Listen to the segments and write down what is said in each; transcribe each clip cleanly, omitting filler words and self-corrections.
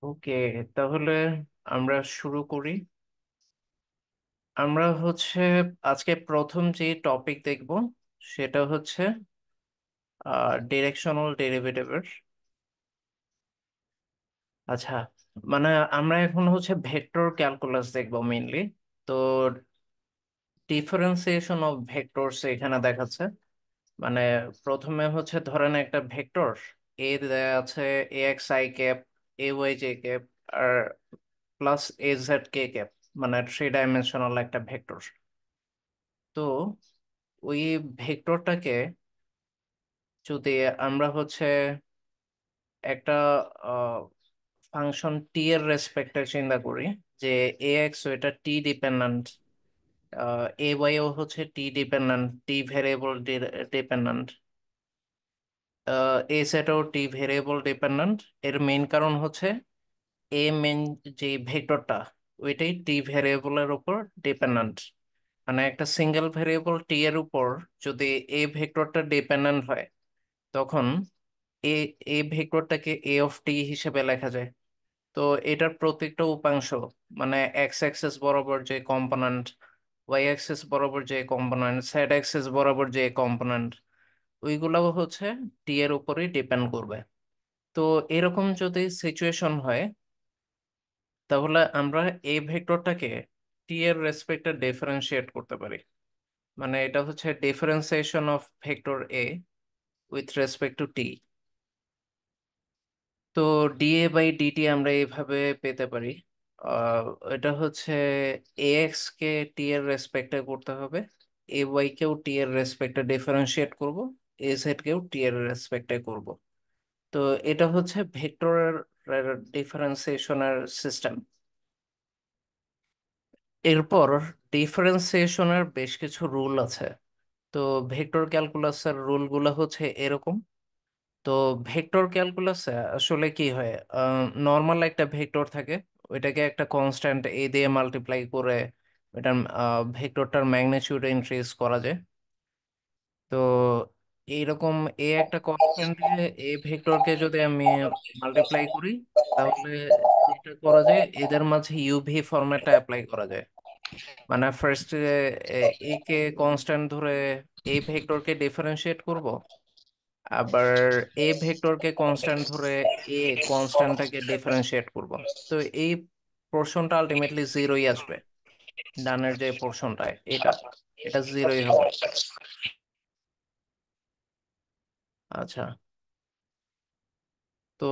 ওকে, তাহলে আমরা শুরু করি। আজকে প্রথম যে টপিক দেখব সেটা হচ্ছে ডিরেকশনাল ডেরিভেটিভের। আচ্ছা, মানে আমরা এখন ভেক্টর ক্যালকুলাস দেখব মেইনলি। তো ডিফারেন্সিয়েশন অফ ভেক্টরস এখানে দেখাচ্ছে। মানে প্রথমে ধরেন একটা ভেক্টর এ দেয়া আছে, A X I cap, A Y J cap, আর plus A Z K cap, মানে থ্রি ডাইমেনশনাল একটা ভেক্টর। তো ওই ভেক্টরটাকে যদি আমরা একটা ফাংশন টি এর রেসপেক্টে চিন্তা করি, যে এ এক্স এটা টি dependent, A Y O T dependent, T variable dependent, এ সেটাও টি ভেরিয়েবল ডিপেন্ডেন্ট। এর মেইন কারণ এ মেইন যে ভেক্টরটা ওইটাই টি ভেরিয়েবলের উপর ডিপেন্ডেন্ট। মানে একটা সিঙ্গেল ভেরিয়েবল টি এর উপর যদি এ ভেক্টরটা ডিপেন্ডেন্ট হয়, তখন এ এ ভেক্টরটাকে এ অফ টি হিসেবে লেখা যায়। তো এটার প্রত্যেকটা উপাংশ, মানে এক্স অ্যাক্সিস বরাবর যে কম্পোনেন্ট, ওয়াই অ্যাক্সিস বরাবর যে কম্পোনেন্ট, জেড অ্যাক্সিস বরাবর যে কম্পোনেন্ট, ওইগুলাও টি এর উপরই ডিপেন্ড করবে। তো এরকম যদি সিচুয়েশন হয়, তাহলে আমরা এই ভেক্টরটাকে টি এর রেসপেক্টে ডিফারেন্সিয়েট করতে পারি। মানে এটা differentiation of vector A with respect to T. তো ডিএ বাই ডিটি আমরা এইভাবে পেতে পারি। আহ, এটা এ এক্স কে টি এর রেসপেক্টে করতে হবে, এ ওয়াই কেও টি এর রেসপেক্টে ডিফারেন্সিয়েট করব, এ জেড কেও টি এর রেসপেক্টে করব। তো এটা ভেক্টরের ডিফারেন্সিয়েশনের সিস্টেম। এরপর ডিফারেন্সিয়েশনের বেশ কিছু রুল আছে। তো ভেক্টর ক্যালকুলাসের রুলগুলো এরকম। তো ভেক্টর ক্যালকুলাসে আসলে কি হয়, নর্মাল একটা ভেক্টর থাকে, ওইটাকে একটা কনস্ট্যান্ট এ দিয়ে মাল্টিপ্লাই করে ওইটার ভেক্টরটার ম্যাগনিটিউড ইনক্রিজ করা যায়। তো এইরকম এ একটা কনস্ট্যান্ট দিয়ে এই ভেক্টরকে যদি আমি মাল্টিপ্লাই করি, তাহলে যেটা করা যায় এদের মাঝে ইউভি ফরম্যাটটা অ্যাপ্লাই করা যায়। মানে ফার্স্ট এ কে কনস্ট্যান্ট ধরে এই ভেক্টরকে ডিফারেন্সিয়েট করব, আবার এ ভেক্টরকে কনস্ট্যান্ট ধরে এ কনস্ট্যান্টটাকে ডিফারেন্সিয়েট করব। তো এই পোর্শনটা আলটিমেটলি জিরোই আসবে। ডানের যে পোর্শনটা, এটা এটা জিরোই হবে। আচ্ছা, তো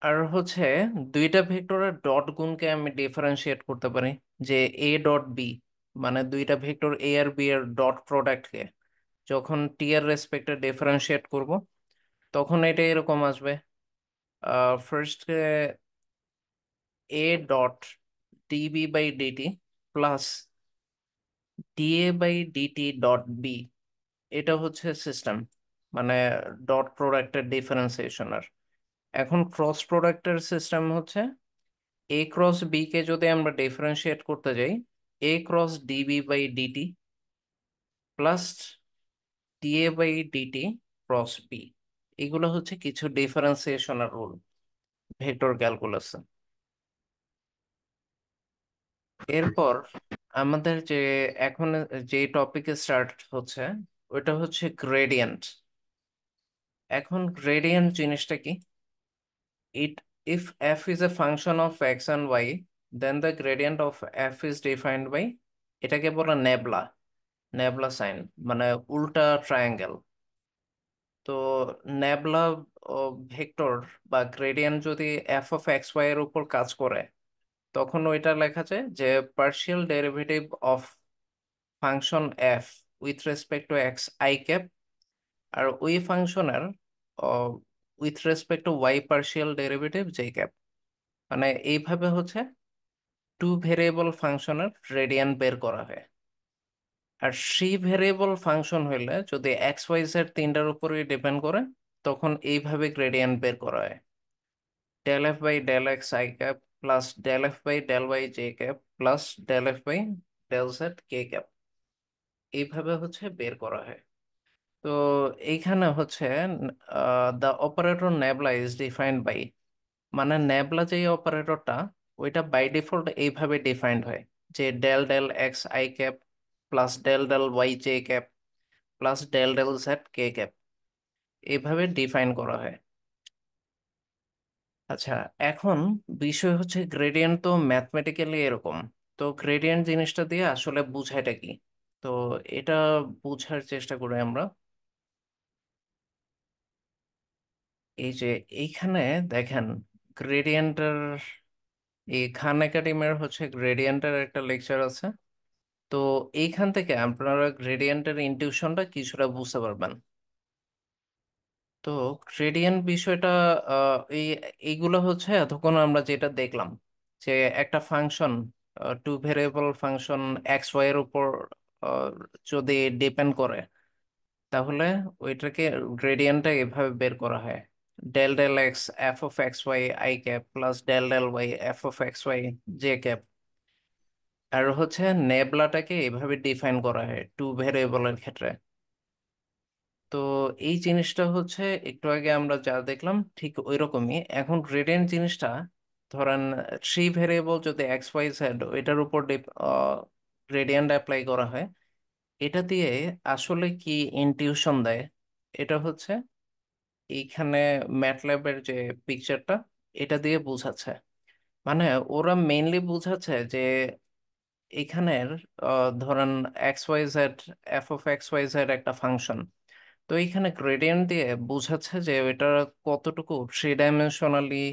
আর দুইটা ভেক্টরের ডট গুণকে আমি ডিফারেন্সিয়েট করতে পারি। যে এ ডট বি, মানে দুইটা ভেক্টর এ আর বি এর ডট প্রোডাক্টকে যখন টি এর রেসপেক্টে ডিফারেন্সিয়েট করব, তখন এটা এরকম আসবে। First A dot DB by DT plus DA by DT dot B, এটা সিস্টেম, মানে ডট প্রোডাক্টের ডিফারেন্সিয়েশনের। এখন ক্রস প্রোডাক্টের সিস্টেম এ ক্রস বি কে যদি আমরা ডিফারেন্সিয়েট করতে যাই, A cross DB by DT plus DA by DT cross B. এগুলো কিছু ডিফারেন্সিয়েশনের রুল ভেক্টর ক্যালকুলাসে। এরপর আমাদের এখন যে টপিকে স্টার্ট হচ্ছে, ওইটা গ্রেডিয়েন্ট। এখন গ্রেডিয়েন্ট জিনিসটা কি? It if f is a function of x and y, then the gradient of f is defined by, এটাকে বলে নেবলা, নেবলা সাইন, মানে উল্টা ট্রায়াঙ্গেল। তো নেবলা ভেক্টর বা গ্রেডিয়েন্ট যদি এফ অফ এক্স ওয়াই এর উপর কাজ করে, তখন ওইটা লেখা যায় যে partial derivative of function F with respect to X I cap, আর ওই ফাংশনের with respect to Y partial derivative J cap. মানে এইভাবে টু ভেরিয়েবল ফাংশনের রেডিয়ান বের করা হয়। আর থ্রি ভেরিয়েবল ফাংশন হইলে যদি এক্স ওয়াই জেড তিনটার উপরই ডিপেন্ড করে, তখন এইভাবে গ্রেডিয়েন্ট বের করা হয়। Del F by del x I cap plus del F by del Y J cap plus del F by del z K cap, এইভাবে বের করা হয়। তো এইখানে the operator nabla is defined by, মানে ন্যাবলা যে অপারেটরটা, ওইটা বাই ডিফল্ট এইভাবে ডিফাইন্ড হয় যে del del x I cap plus del del Y J cap plus del del z K cap, এইভাবে ডিফাইন করা হয়। আচ্ছা, এখন বিষয় হচ্ছে গ্রেডিয়েন্ট তো ম্যাথমেটিক্যালি এরকম। তো গ্রেডিয়েন্ট জিনিসটা দিয়ে আসলে বুঝাইটা কি? তো এটা বুঝার চেষ্টা করি আমরা। এই যে এইখানে দেখেন, গ্রেডিয়েন্টের, এই খান একাডেমির হচ্ছে গ্রেডিয়েন্টের একটা লেকচার আছে। তো এইখান থেকে আপনারা গ্রেডিয়েন্টের ইনটিউশনটা কিছুটা বুঝতে পারবেন। তো গ্রেডিয়েন্ট বিষয়টা, এইগুলো হচ্ছে এতক্ষণ আমরা যেটা দেখলাম, যে একটা function, two variable function x Y এর উপর আহ, যদি ডিপেন্ড করে, তাহলে ওইটাকে গ্রেডিয়েন্টটা এভাবে বের করা হয়: del del X F of x Y I cap plus del del Y F of x Y J cap. আর হচ্ছে নেবলাটাকে এভাবে ডিফাইন করা হয় টু ভেরিয়েবলের ক্ষেত্রে। তো এই জিনিসটা হচ্ছে একটু আগে আমরা যা দেখলাম ঠিক ওই রকমই। এখন গ্রেডিয়েন্ট জিনিসটা, ধরেন থ্রি ভেরিয়েবল যদি এক্স ওয়াই জেড ওইটার উপর গ্রেডিয়েন্ট অ্যাপ্লাই করা হয়, এটা দিয়ে আসলে কি ইনটিউশন দেয়, এটা হচ্ছে এইখানে ম্যাটল্যাবের যে পিকচারটা, এটা দিয়ে বোঝাচ্ছে। মানে ওরা মেইনলি বোঝাচ্ছে যে এইখানের ধরেন x y z, f of x y z একটা ফাংশন। তো এইখানে গ্রেডিয়েন্ট দিয়ে বোঝাচ্ছে যে এটা কতটুকু থ্রি ডাইমেনশনালি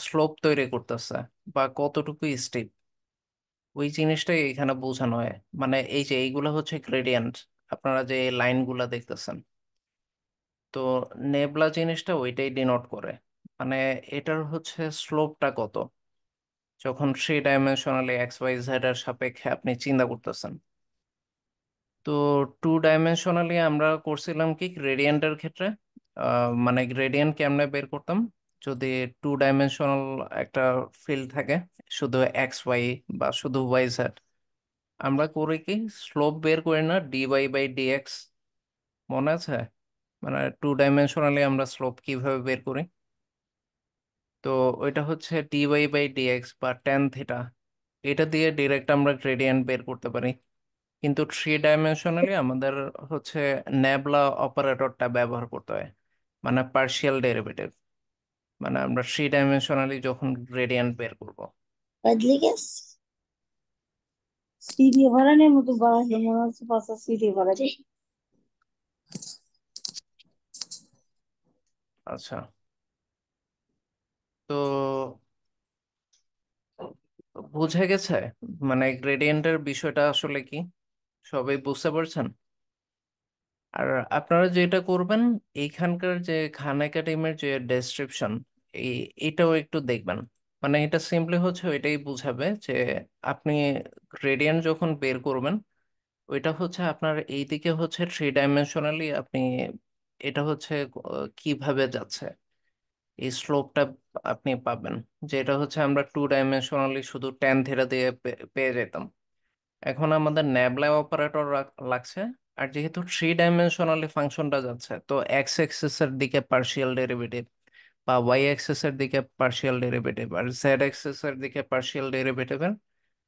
স্লোপ তৈরি করতেছে বা কতটুকু স্টিপ, ওই জিনিসটাই এখানে বোঝানো হয়। মানে এই যে এইগুলো হচ্ছে গ্রেডিয়েন্ট, আপনারা যে লাইনগুলা দেখতেছেন। তো নেবলা জিনিসটা ওইটাই ডিনোট করে, মানে এটার হচ্ছে স্লোপটা কত যখন three dimensionally x y z এর সাপেক্ষে আপনি চিন্তা করতেছেন। তো টু ডাইমেনশনালি আমরা করছিলাম কি গ্রেডিয়েন্টের ক্ষেত্রে, মানে গ্রেডিয়েন্ট কেমনে বের করতাম, যদি টু ডাইমেনশনাল একটা ফিল্ড থাকে, শুধু এক্স ওয়াই বা শুধু ওয়াই জেড, আমরা করি কি স্লোপ বের করি না d y by d x, মনে আছে? মানে টু ডাইমেনশনালি আমরা স্লোপ কিভাবে বের করি? তো ওইটা হচ্ছে d y by d x বা টেন থিটা, এটা দিয়ে ডিরেক্ট আমরা গ্রেডিয়েন্ট বের করতে পারি। কিন্তু থ্রি ডাইমেনশনালি আমাদের হচ্ছে ন্যাবলা অপারেটরটা ব্যবহার করতে হয়, মানে পার্শিয়াল ডেরিভেটিভ, মানে আমরা থ্রি ডাইমেনশনালি যখন গ্রেডিয়েন্ট বের করব। Rodriguez, সিঁড়ি ভাড়ানোর মতো বাড়াইছে মনে হচ্ছে পাঁচটা সিঁড়ি ভাড়া রে। আচ্ছা, তো বুঝে গেছে মানে গ্রেডিয়েন্টের বিষয়টা আসলে কি, সবাই বুঝতে পারছেন? আর আপনারা যেটা করবেন, এইখানকার যে খান একাডেমির যে ডেসক্রিপশন, এই এটাও একটু দেখবেন। মানে এটা সিম্পলি হচ্ছে ওইটাই বুঝাবে যে আপনি গ্রেডিয়েন্ট যখন বের করবেন, ওইটা হচ্ছে আপনার এইদিকে হচ্ছে থ্রি ডাইমেনশনালি আপনি, এটা হচ্ছে কিভাবে যাচ্ছে এই স্লোপটা আপনি পাবেন, যেটা হচ্ছে আমরা টু ডাইমেনশনালি শুধু টেন থিটা দিয়ে পেয়ে যেতাম। এখন আমাদের ন্যাবলা অপারেটর লাগছে। আর যেহেতু থ্রি ডাইমেনশনালি ফাংশনটা যাচ্ছে, তো এক্স এক্সিস এর দিকে পার্শিয়াল ডেরিভেটিভ বা ওয়াই এক্সিস এর দিকে পার্শিয়াল ডেরিভেটিভ আর জেড এক্সিস এর দিকে পার্শিয়াল ডেরিভেটিভের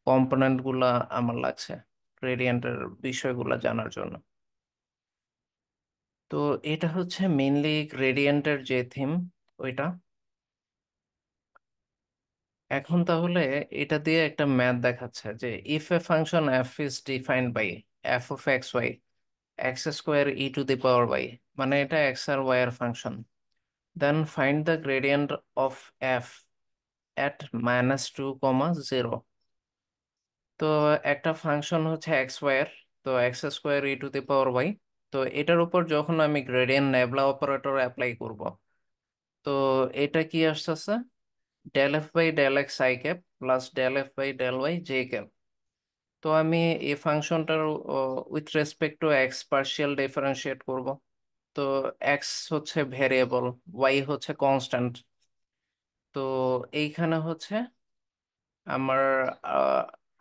কম্পোনেন্ট গুলা আমার লাগছে গ্রেডিয়েন্টের বিষয়গুলো জানার জন্য। তো এটা হচ্ছে মেইনলি গ্রেডিয়েন্টের যে থিম, ওইটা। এখন তাহলে এটা দিয়ে একটা ম্যাথ দেখাচ্ছে যে if a function F is defined by F of x Y X square E to the power Y, মানে এটা এক্স আর ওয়াই এর ফাংশন, then find the gradient of F at -2, 0। তো একটা ফাংশন হচ্ছে এক্স ওয়াই এর, তো x square E to the power Y, তো এটার উপর যখন আমি গ্রেডিয়েন্ট নেবলা অপারেটর অ্যাপ্লাই করব, তো এটা কি আসতেছে del F by del x I cap plus del F by del Y J cap. তো আমি এই ফাংশনটার with respect to X partial differentiate করব। তো এক্স হচ্ছে ভেরিয়েবল, ওয়াই হচ্ছে কনস্ট্যান্ট। তো এইখানে হচ্ছে আমার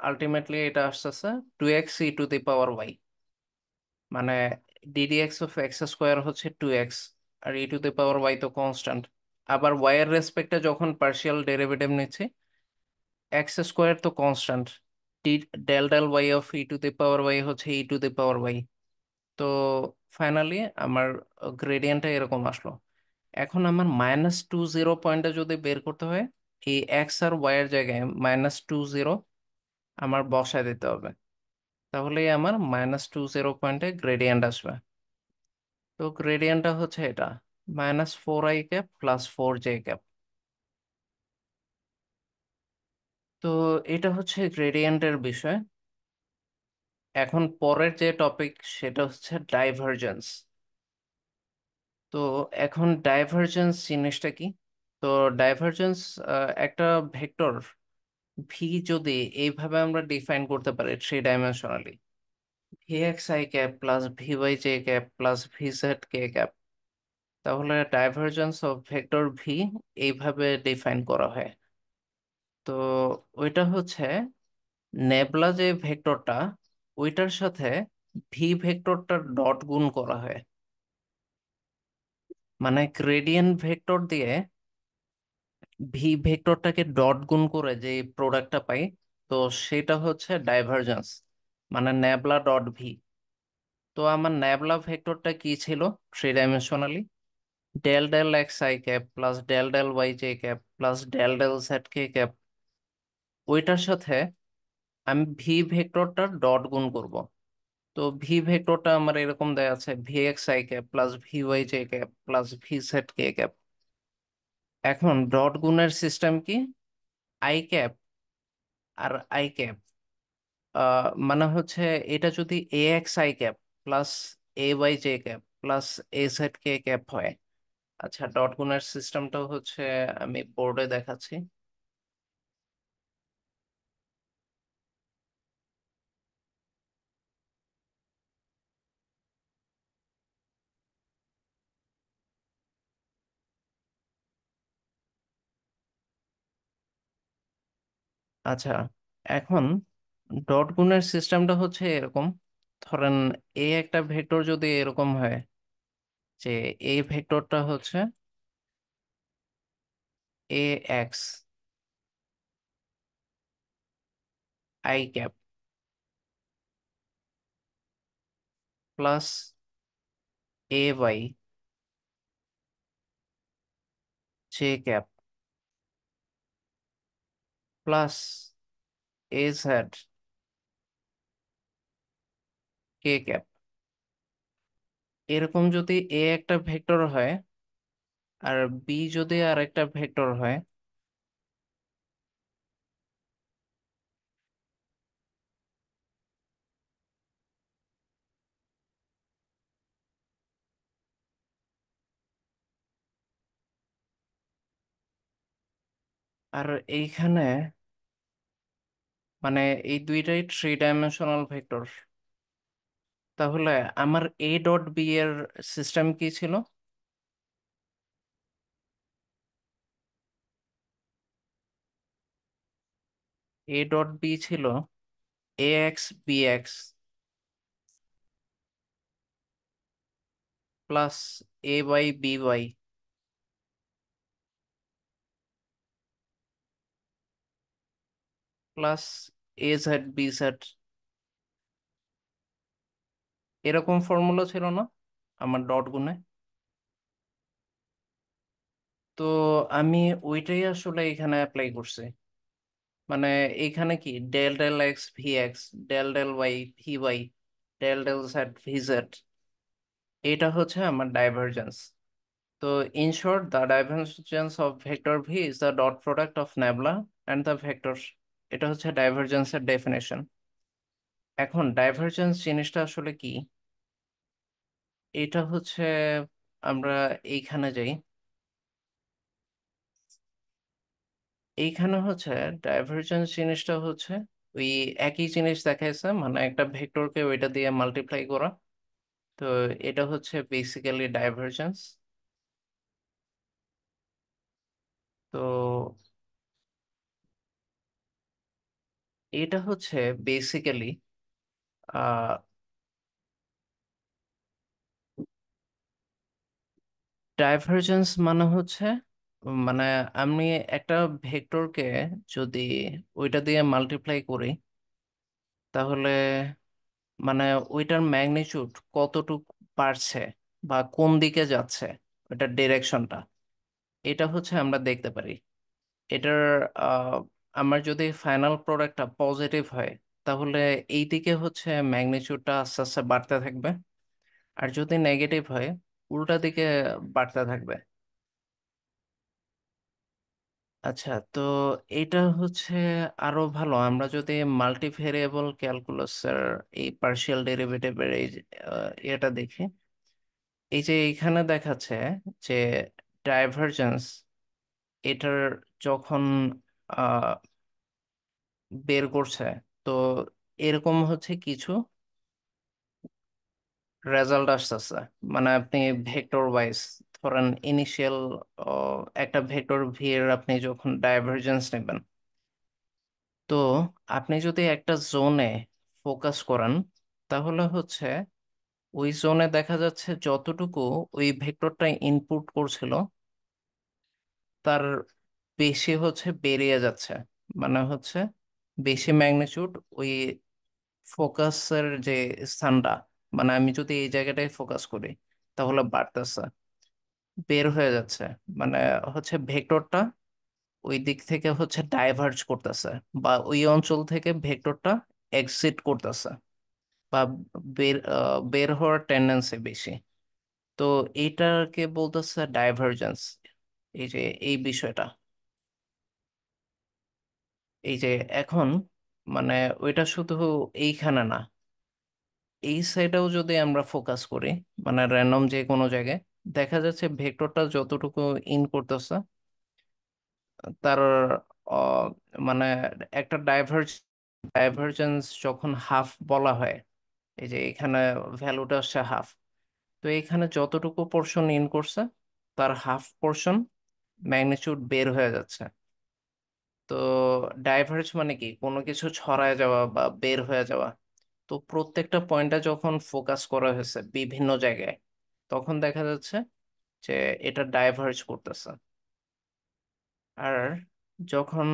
আলটিমেটলি এটা আসতেছে 2x e to the power Y, মানে DD X of X square হচ্ছে 2x, আর E to the power Y তো কনস্ট্যান্ট। আবার ওয়াই এর রেসপেক্টে যখন পার্শিয়াল ডেরিভেটিভ নিচ্ছি, এক্স স্কোয়ার তো কনস্ট্যান্ট, টি del del Y of E to the power Y হচ্ছে E to the power Y. তো ফাইনালি আমার গ্রেডিয়েন্টটা এরকম আসলো। এখন আমার -2 0 পয়েন্টে যদি বের করতে হয়, এই এক্স আর ওয়াই এর জায়গায় -20 আমার বসায় দিতে হবে। তাহলেই আমার -20 পয়েন্টে গ্রেডিয়েন্ট আসবে। তো গ্রেডিয়েন্টটা হচ্ছে এটা, -4i cap plus 4j cap. তো এটা হচ্ছে গ্রেডিয়েন্টের বিষয়। এখন পরের যে টপিক সেটা হচ্ছে ডাইভারজেন্স। তো এখন ডাইভারজেন্স জিনিসটা কি? তো ডাইভারজেন্স একটা ভেক্টর ভি যদি এইভাবে আমরা ডিফাইন করতে পারি 3 dimensionally, vxi cap plus vy j cap plus vz k cap, তাহলে ডাইভারজেন্স অফ ভেক্টর ভি এইভাবে ডিফাইন করা হয়। তো ওইটা হচ্ছে নেবলা যে ভেক্টরটা, ওইটার সাথে ভি ভেক্টরটার ডট গুণ করা হয়। মানে গ্রেডিয়েন্ট ভেক্টর দিয়ে ভি ভেক্টরটাকে ডট গুণ করে যে প্রোডাক্টটা পাই, তো সেটা হচ্ছে ডাইভারজেন্স, মানে ন্যাবলা ডট ভি। তো আমার ন্যাবলা ভেক্টরটা কি ছিল 3 dimensionally? Del del xi cap plus del del yj cap plus del del zk cap. ওইটার সাথে আমি ভি ভেক্টরটার ডট গুণ করব। তো ভি ভেক্টরটা আমার এরকম দেয়া আছে, vxi cap plus vy j cap plus vz k cap. এখন ডট গুণের সিস্টেম কি? আই ক্যাপ আর আই ক্যাপ, মানে হচ্ছে এটা যদি axi cap plus ay j cap plus az k cap হয়। আচ্ছা, ডট গুণের সিস্টেমটাও হচ্ছে আমি বোর্ডে দেখাচ্ছি। আচ্ছা, এখন ডট গুণের সিস্টেমটা হচ্ছে এরকম। ধরেন এ একটা ভেক্টর যদি এরকম হয় যে এই ভেক্টরটা হচ্ছে A X I cap plus A Y J cap plus A Z K cap. এরকম যদি এ একটা ভেক্টর হয় আর বি যদি আর একটা ভেক্টর হয়, আর এইখানে মানে এই দুইটাই 3 ডাইমেনশনাল ভেক্টর, তাহলে আমার এ ডট বি এর সিস্টেম কি ছিল? এ ডট বি ছিল A X B X plus A Y B Y plus A Z B Z. এরকম ফর্মুলা ছিল না আমার ডট গুণে? তো আমি ওইটাই আসলে এখানে অ্যাপ্লাই করছি। মানে এখানে কি del del x v x, del del y v y, del del z V Z, এটা হচ্ছে আমার ডাইভারজেন্স। তো in short, the divergence of vector v is the dot product of nabla and the vector. এটা হচ্ছে ডাইভারজেন্সের definition. এখন divergence জিনিসটা আসলে কি? এটা হচ্ছে, আমরা এইখানে যাই। এইখানে হচ্ছে ডাইভারজেন্স জিনিসটা হচ্ছে ওই একই জিনিস দেখাইছে, মানে একটা ভেক্টরকে ওইটা দিয়ে মাল্টিপ্লাই করা। তো এটা হচ্ছে বেসিক্যালি ডাইভারজেন্স। তো এটা হচ্ছে বেসিক্যালি ডাইভারজেন্স মানে হচ্ছে মানে আমি একটা ভেক্টরকে যদি ওইটা দিয়ে মাল্টিপ্লাই করি, তাহলে মানে ওইটার ম্যাগনিটিউড কতটুকু বাড়ছে বা কোন দিকে যাচ্ছে, ওইটার ডিরেকশনটা, এটা হচ্ছে আমরা দেখতে পারি। এটার আহ, আমার যদি ফাইনাল প্রোডাক্টটা পজিটিভ হয়, তাহলে এই দিকে হচ্ছে ম্যাগনিটিউডটা আস্তে আস্তে বাড়তে থাকবে। আর যদি নেগেটিভ হয়, উল্টা দিকে বাড়তে থাকবে। আচ্ছা, তো এটা হচ্ছে আরো ভালো আমরা যদি মাল্টিভেরিয়েবল ক্যালকুলাসের এই পার্শিয়াল ডেরিভেটিভের এই এটা দেখি। এই যে এইখানে দেখাচ্ছে যে ডাইভারজেন্স, এটার যখন আহ, বের করছে, তো এরকম হচ্ছে কিছু রেজাল্ট আসতেছে। মানে আপনি ভেক্টর ওয়াইজ ধরেন ইনিশিয়াল একটা ভেক্টর ভি এর আপনি যখন ডাইভারজেন্স নেবেন, তো আপনি যদি একটা জোনে ফোকাস করেন, তাহলে হচ্ছে ওই জোনে দেখা যাচ্ছে যতটুকু ওই ভেক্টরটা ইনপুট করছিল, তার বেশি হচ্ছে বেরিয়ে যাচ্ছে। মানে হচ্ছে বেশি ম্যাগনিটিউড ওই ফোকাসের যে স্থানটা, মানে আমি যদি এই জায়গাটায় ফোকাস করি, তাহলে বাড়তেছে, বের হয়ে যাচ্ছে। মানে হচ্ছে ভেক্টরটা ওই দিক থেকে হচ্ছে ডাইভার্জ করতেছে, বা ওই অঞ্চল থেকে ভেক্টরটা এক্সিট করতেছে, বা বের হওয়ার টেন্ডেন্সি বেশি। তো এইটাকে বলতেছে ডাইভারজেন্স। এই যে এই বিষয়টা, এই যে এখন মানে ওইটা শুধু এইখানে না, এই সাইডেও যদি আমরা ফোকাস করি, মানে র্যান্ডম যে কোনো জায়গায়, দেখা যাচ্ছে ভেক্টরটা যতটুকু ইন করতেছে, তার আহ, মানে একটা ডাইভারজেন্স যখন হাফ বলা হয়, এই যে এখানে ভ্যালুটা আসছে হাফ, তো এখানে যতটুকু পোর্শন ইন করছে, তার হাফ পোর্শন ম্যাগনিটিউড বের হয়ে যাচ্ছে। তো ডাইভার্জ মানে কি, কোনো কিছু ছড়ায় যাওয়া বা বের হয়ে যাওয়া। তো প্রত্যেকটা পয়েন্টে যখন ফোকাস করা হয়েছে বিভিন্ন জায়গায়, তখন দেখা যাচ্ছে যে এটা ডাইভার্জ করতেছে। আর যখন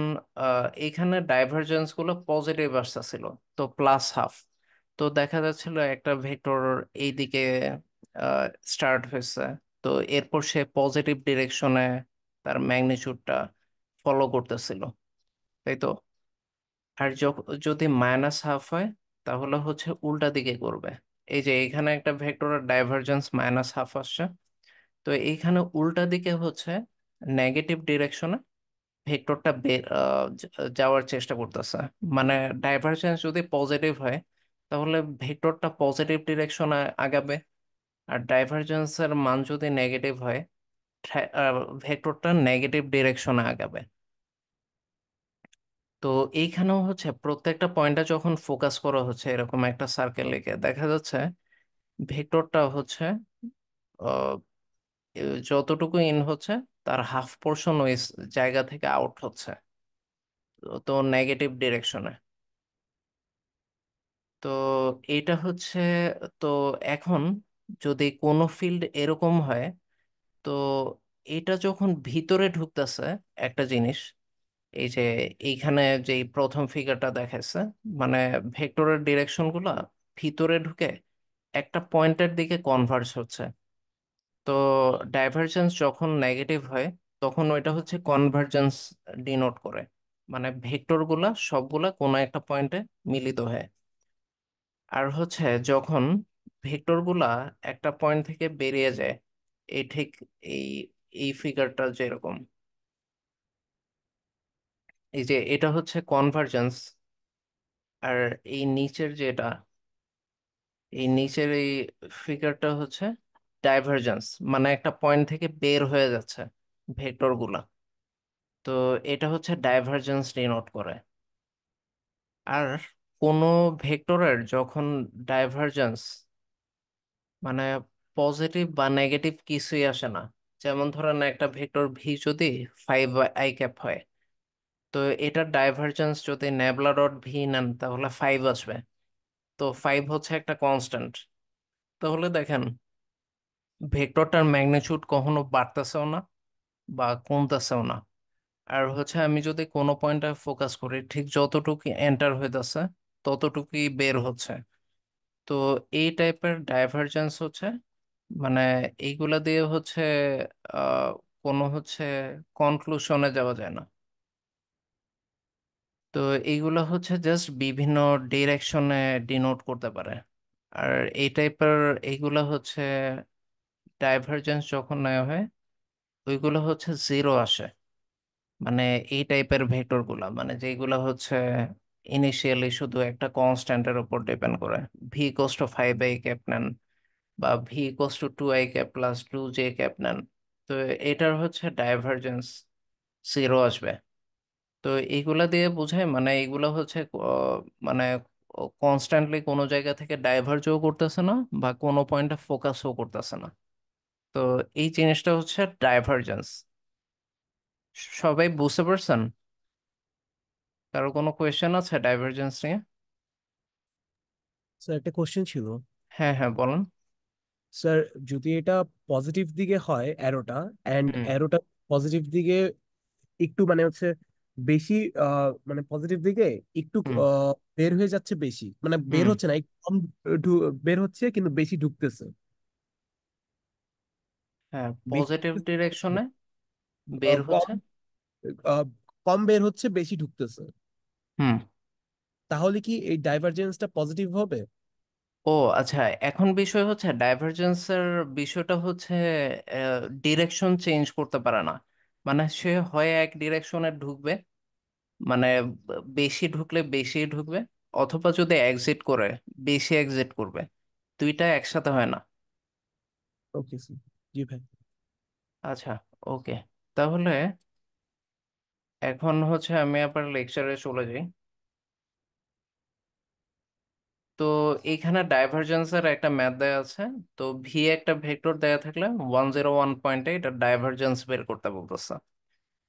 এখানে ডাইভারজেন্স গুলো পজিটিভ আসতেছিল, তো প্লাস হাফ, তো দেখা যাচ্ছিল একটা ভেক্টর এইদিকে স্টার্ট হয়েছে, তো এরপর সে পজিটিভ ডিরেকশনে তার ম্যাগনিটিউডটা ফলো করতেছিল, তাই তো। আর যদি মাইনাস হাফ হয়, তাহলে হচ্ছে উল্টা দিকে করবে। এই যে এখানে একটা ভেক্টরের ডাইভারজেন্স মাইনাস হাফ আসছে, তো এইখানে উল্টা দিকে হচ্ছে নেগেটিভ ডিরেকশনে ভেক্টরটা যাওয়ার চেষ্টা করতেছে। মানে ডাইভারজেন্স যদি পজিটিভ হয়, তাহলে ভেক্টরটা পজিটিভ ডিরেকশনে আগাবে। আর ডাইভারজেন্সের মান যদি নেগেটিভ হয়, ভেক্টরটা নেগেটিভ ডিরেকশনে আগাবে। তো এইখানেও হচ্ছে প্রত্যেকটা পয়েন্টে যখন ফোকাস করা হচ্ছে এরকম একটা সার্কেল এঁকে, দেখা যাচ্ছে ভেক্টরটা হচ্ছে আহ, যতটুকু ইন হচ্ছে, তার হাফ পোর্শন ওই জায়গা থেকে আউট হচ্ছে, তো নেগেটিভ ডিরেকশনে। তো এটা হচ্ছে, তো এখন যদি কোনো ফিল্ড এরকম হয়, তো এটা যখন ভিতরে ঢুকতেছে একটা জিনিস, এই যে এইখানে যে প্রথম ফিগারটা দেখাচ্ছে, মানে ভেক্টরের ডিরেকশন গুলা ভিতরে ঢুকে একটা পয়েন্টের দিকে কনভার্জ হচ্ছে। তো ডাইভারজেন্স যখন নেগেটিভ হয়, তখন ওইটা হচ্ছে কনভার্জেন্স ডিনোট করে। মানে ভেক্টর গুলা সবগুলা কোনো একটা পয়েন্টে মিলিত হয়। আর হচ্ছে যখন ভেক্টর গুলা একটা পয়েন্ট থেকে বেরিয়ে যায়, এই ঠিক এই এই ফিগারটা যেরকম, এই যে এটা হচ্ছে কনভার্জেন্স। আর এই নিচের যেটা, এই নিচের এই ফিগারটা হচ্ছে ডাইভারজেন্স, মানে একটা পয়েন্ট থেকে বের হয়ে যাচ্ছে ভেক্টর গুলা। তো এটা হচ্ছে ডাইভারজেন্স ডিনোট করে। আর কোনো ভেক্টরের যখন ডাইভারজেন্স মানে পজিটিভ বা নেগেটিভ কিছুই আসে না, যেমন ধরেন একটা ভেক্টর ভি যদি 5 i ক্যাপ হয়, তো এটার ডাইভারজেন্স যদি নেবলা ডট ভি নেন, তাহলে 5 আসবে। তো 5 হচ্ছে একটা কনস্ট্যান্ট। তাহলে দেখেন ভেক্টরটার ম্যাগনিটিউড কখনো বাড়তেছেও না, বা কমতেছেও না। আর হচ্ছে আমি যদি কোনো পয়েন্টে ফোকাস করি, ঠিক যতটুকু এন্টার হইতেছে ততটুকুই বের হচ্ছে। তো এই টাইপের ডাইভারজেন্স হচ্ছে, মানে এইগুলা দিয়ে হচ্ছে আহ কোনো হচ্ছে কনক্লুশনে যাওয়া যায় না। তো এইগুলা হচ্ছে জাস্ট বিভিন্ন ডিরেকশনে ডিনোট করতে পারে। আর এই টাইপের এইগুলা হচ্ছে ডাইভারজেন্স যখন নেওয়া হয় ওইগুলো হচ্ছে জিরো আসে। মানে এই টাইপের ভেক্টর গুলা, মানে যেগুলা হচ্ছে ইনিশিয়ালি শুধু একটা কনস্ট্যান্টের উপর ডিপেন্ড করে, V equals to 5i cap নেন বা V equals to 2i cap plus 2j cap নেন, তো এটার হচ্ছে ডাইভারজেন্স জিরো আসবে। তো এইগুলা দিয়ে বোঝায়, মানে এইগুলা হচ্ছে মানে কনস্ট্যান্টলি কোনো জায়গা থেকে ডাইভার্জও করতেছে না বা কোনো পয়েন্টে ফোকাসও করতেছে না। তো এই জিনিসটা হচ্ছে ডাইভারজেন্স। সবাই বুঝতে পারছেন? কারো কোনো কোয়েশ্চেন আছে ডাইভারজেন্স নিয়ে? স্যার একটা কোশ্চেন ছিল। হ্যাঁ হ্যাঁ, বলুন। স্যার, যদি এটা পজিটিভ দিকে হয় অ্যারোটা, অ্যান্ড হুম। অ্যারোটা পজিটিভ দিকে একটু মানে হচ্ছে বেশি, মানে পজিটিভ দিকে একটু হুম। বের হয়ে যাচ্ছে, বেশি মানে বের হুম। হচ্ছে না, একটু কম বের হচ্ছে কিন্তু বেশি ঢুকতেছে। হ্যাঁ, বেশি পজিটিভ ঢুকতেছে, ডিরেকশনে বের কম হচ্ছে। আহ, কম বের হচ্ছে, বেশি ঢুকতেছে, হুম। তাহলে কি এই ডাইভারজেন্সটা পজিটিভ হবে? ও আচ্ছা, এখন বিষয় হচ্ছে ডাইভারজেন্সের বিষয়টা হচ্ছে ডিরেকশন চেঞ্জ করতে পারে না। মানে সে হয় এক ডিরেকশনে ঢুকবে, মানে বেশি ঢুকলে বেশি ঢুকবে, অথবা যদি এক্সিট করে বেশি এক্সিট করবে। দুইটা একসাথে হয় না। Okay sir. জি ভাই। আচ্ছা, ওকে। তাহলে এখন হচ্ছে আমি আবার লেকচারে চলে যাই। তো এইখানে ডাইভারজেন্সের একটা ম্যাথ দেয়া আছে। তো ভি একটা ভেক্টর দেয়া থাকলে 101 পয়েন্টে এটা ডাইভারজেন্স বের করতে বলতেছে।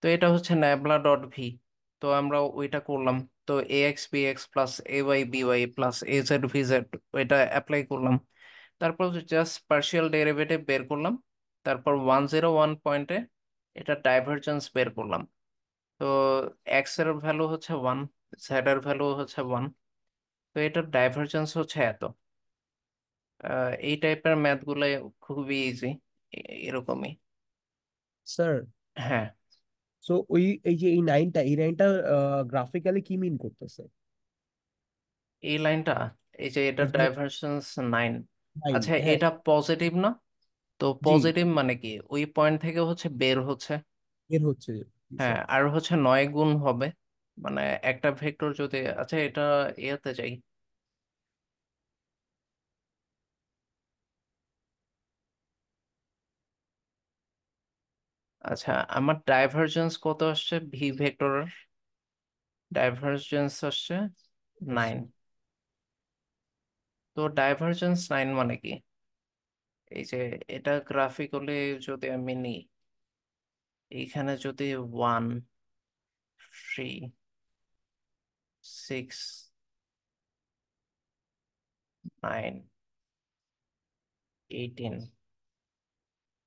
তো এটা হচ্ছে ন্যাবলা ডট ভি। তো আমরা ওইটা করলাম। তো A X B X plus A Y B Y plus A Z V Z এটা অ্যাপ্লাই করলাম। তারপর জাস্ট পার্শিয়াল ডেরিভেটিভ বের করলাম। তারপর 101 পয়েন্টে এটা ডাইভারজেন্স বের করলাম। তো এক্স এর ভ্যালু হচ্ছে 1, জেড এর ভ্যালু হচ্ছে 1। তো এটার ডাইভারজেন্স হচ্ছে এত। এই টাইপের ম্যাথ গুলো খুবই ইজি, এরকমই। স্যার, হ্যাঁ, সো এই যে এই নাইনটা গ্রাফিক্যালি কি মিন করতেছে? এই লাইনটা, এই যে এটা এই যে ডাইভারজেন্স 9। নাইন, আচ্ছা, হ্যাঁ। এটা পজিটিভ না? তো জি, পজিটিভ মানে কি, ওই পয়েন্ট থেকে হচ্ছে বের হচ্ছে। এর হচ্ছে। জি হ্যাঁ, স্যার। আর হচ্ছে 9 গুণ হবে। মানে একটা ভেক্টর যদি, আচ্ছা এটা ইয়েতে যাই। আচ্ছা, আমার ডাইভারজেন্স কত আসছে ভি ভেক্টরের? ডাইভারজেন্স আসছে 9। তো ডাইভারজেন্স 9 মানে কি? এই যে এটা গ্রাফিক্যালি যদি আমি নিই, এইখানে যদি 1, 3, 6, 9, 18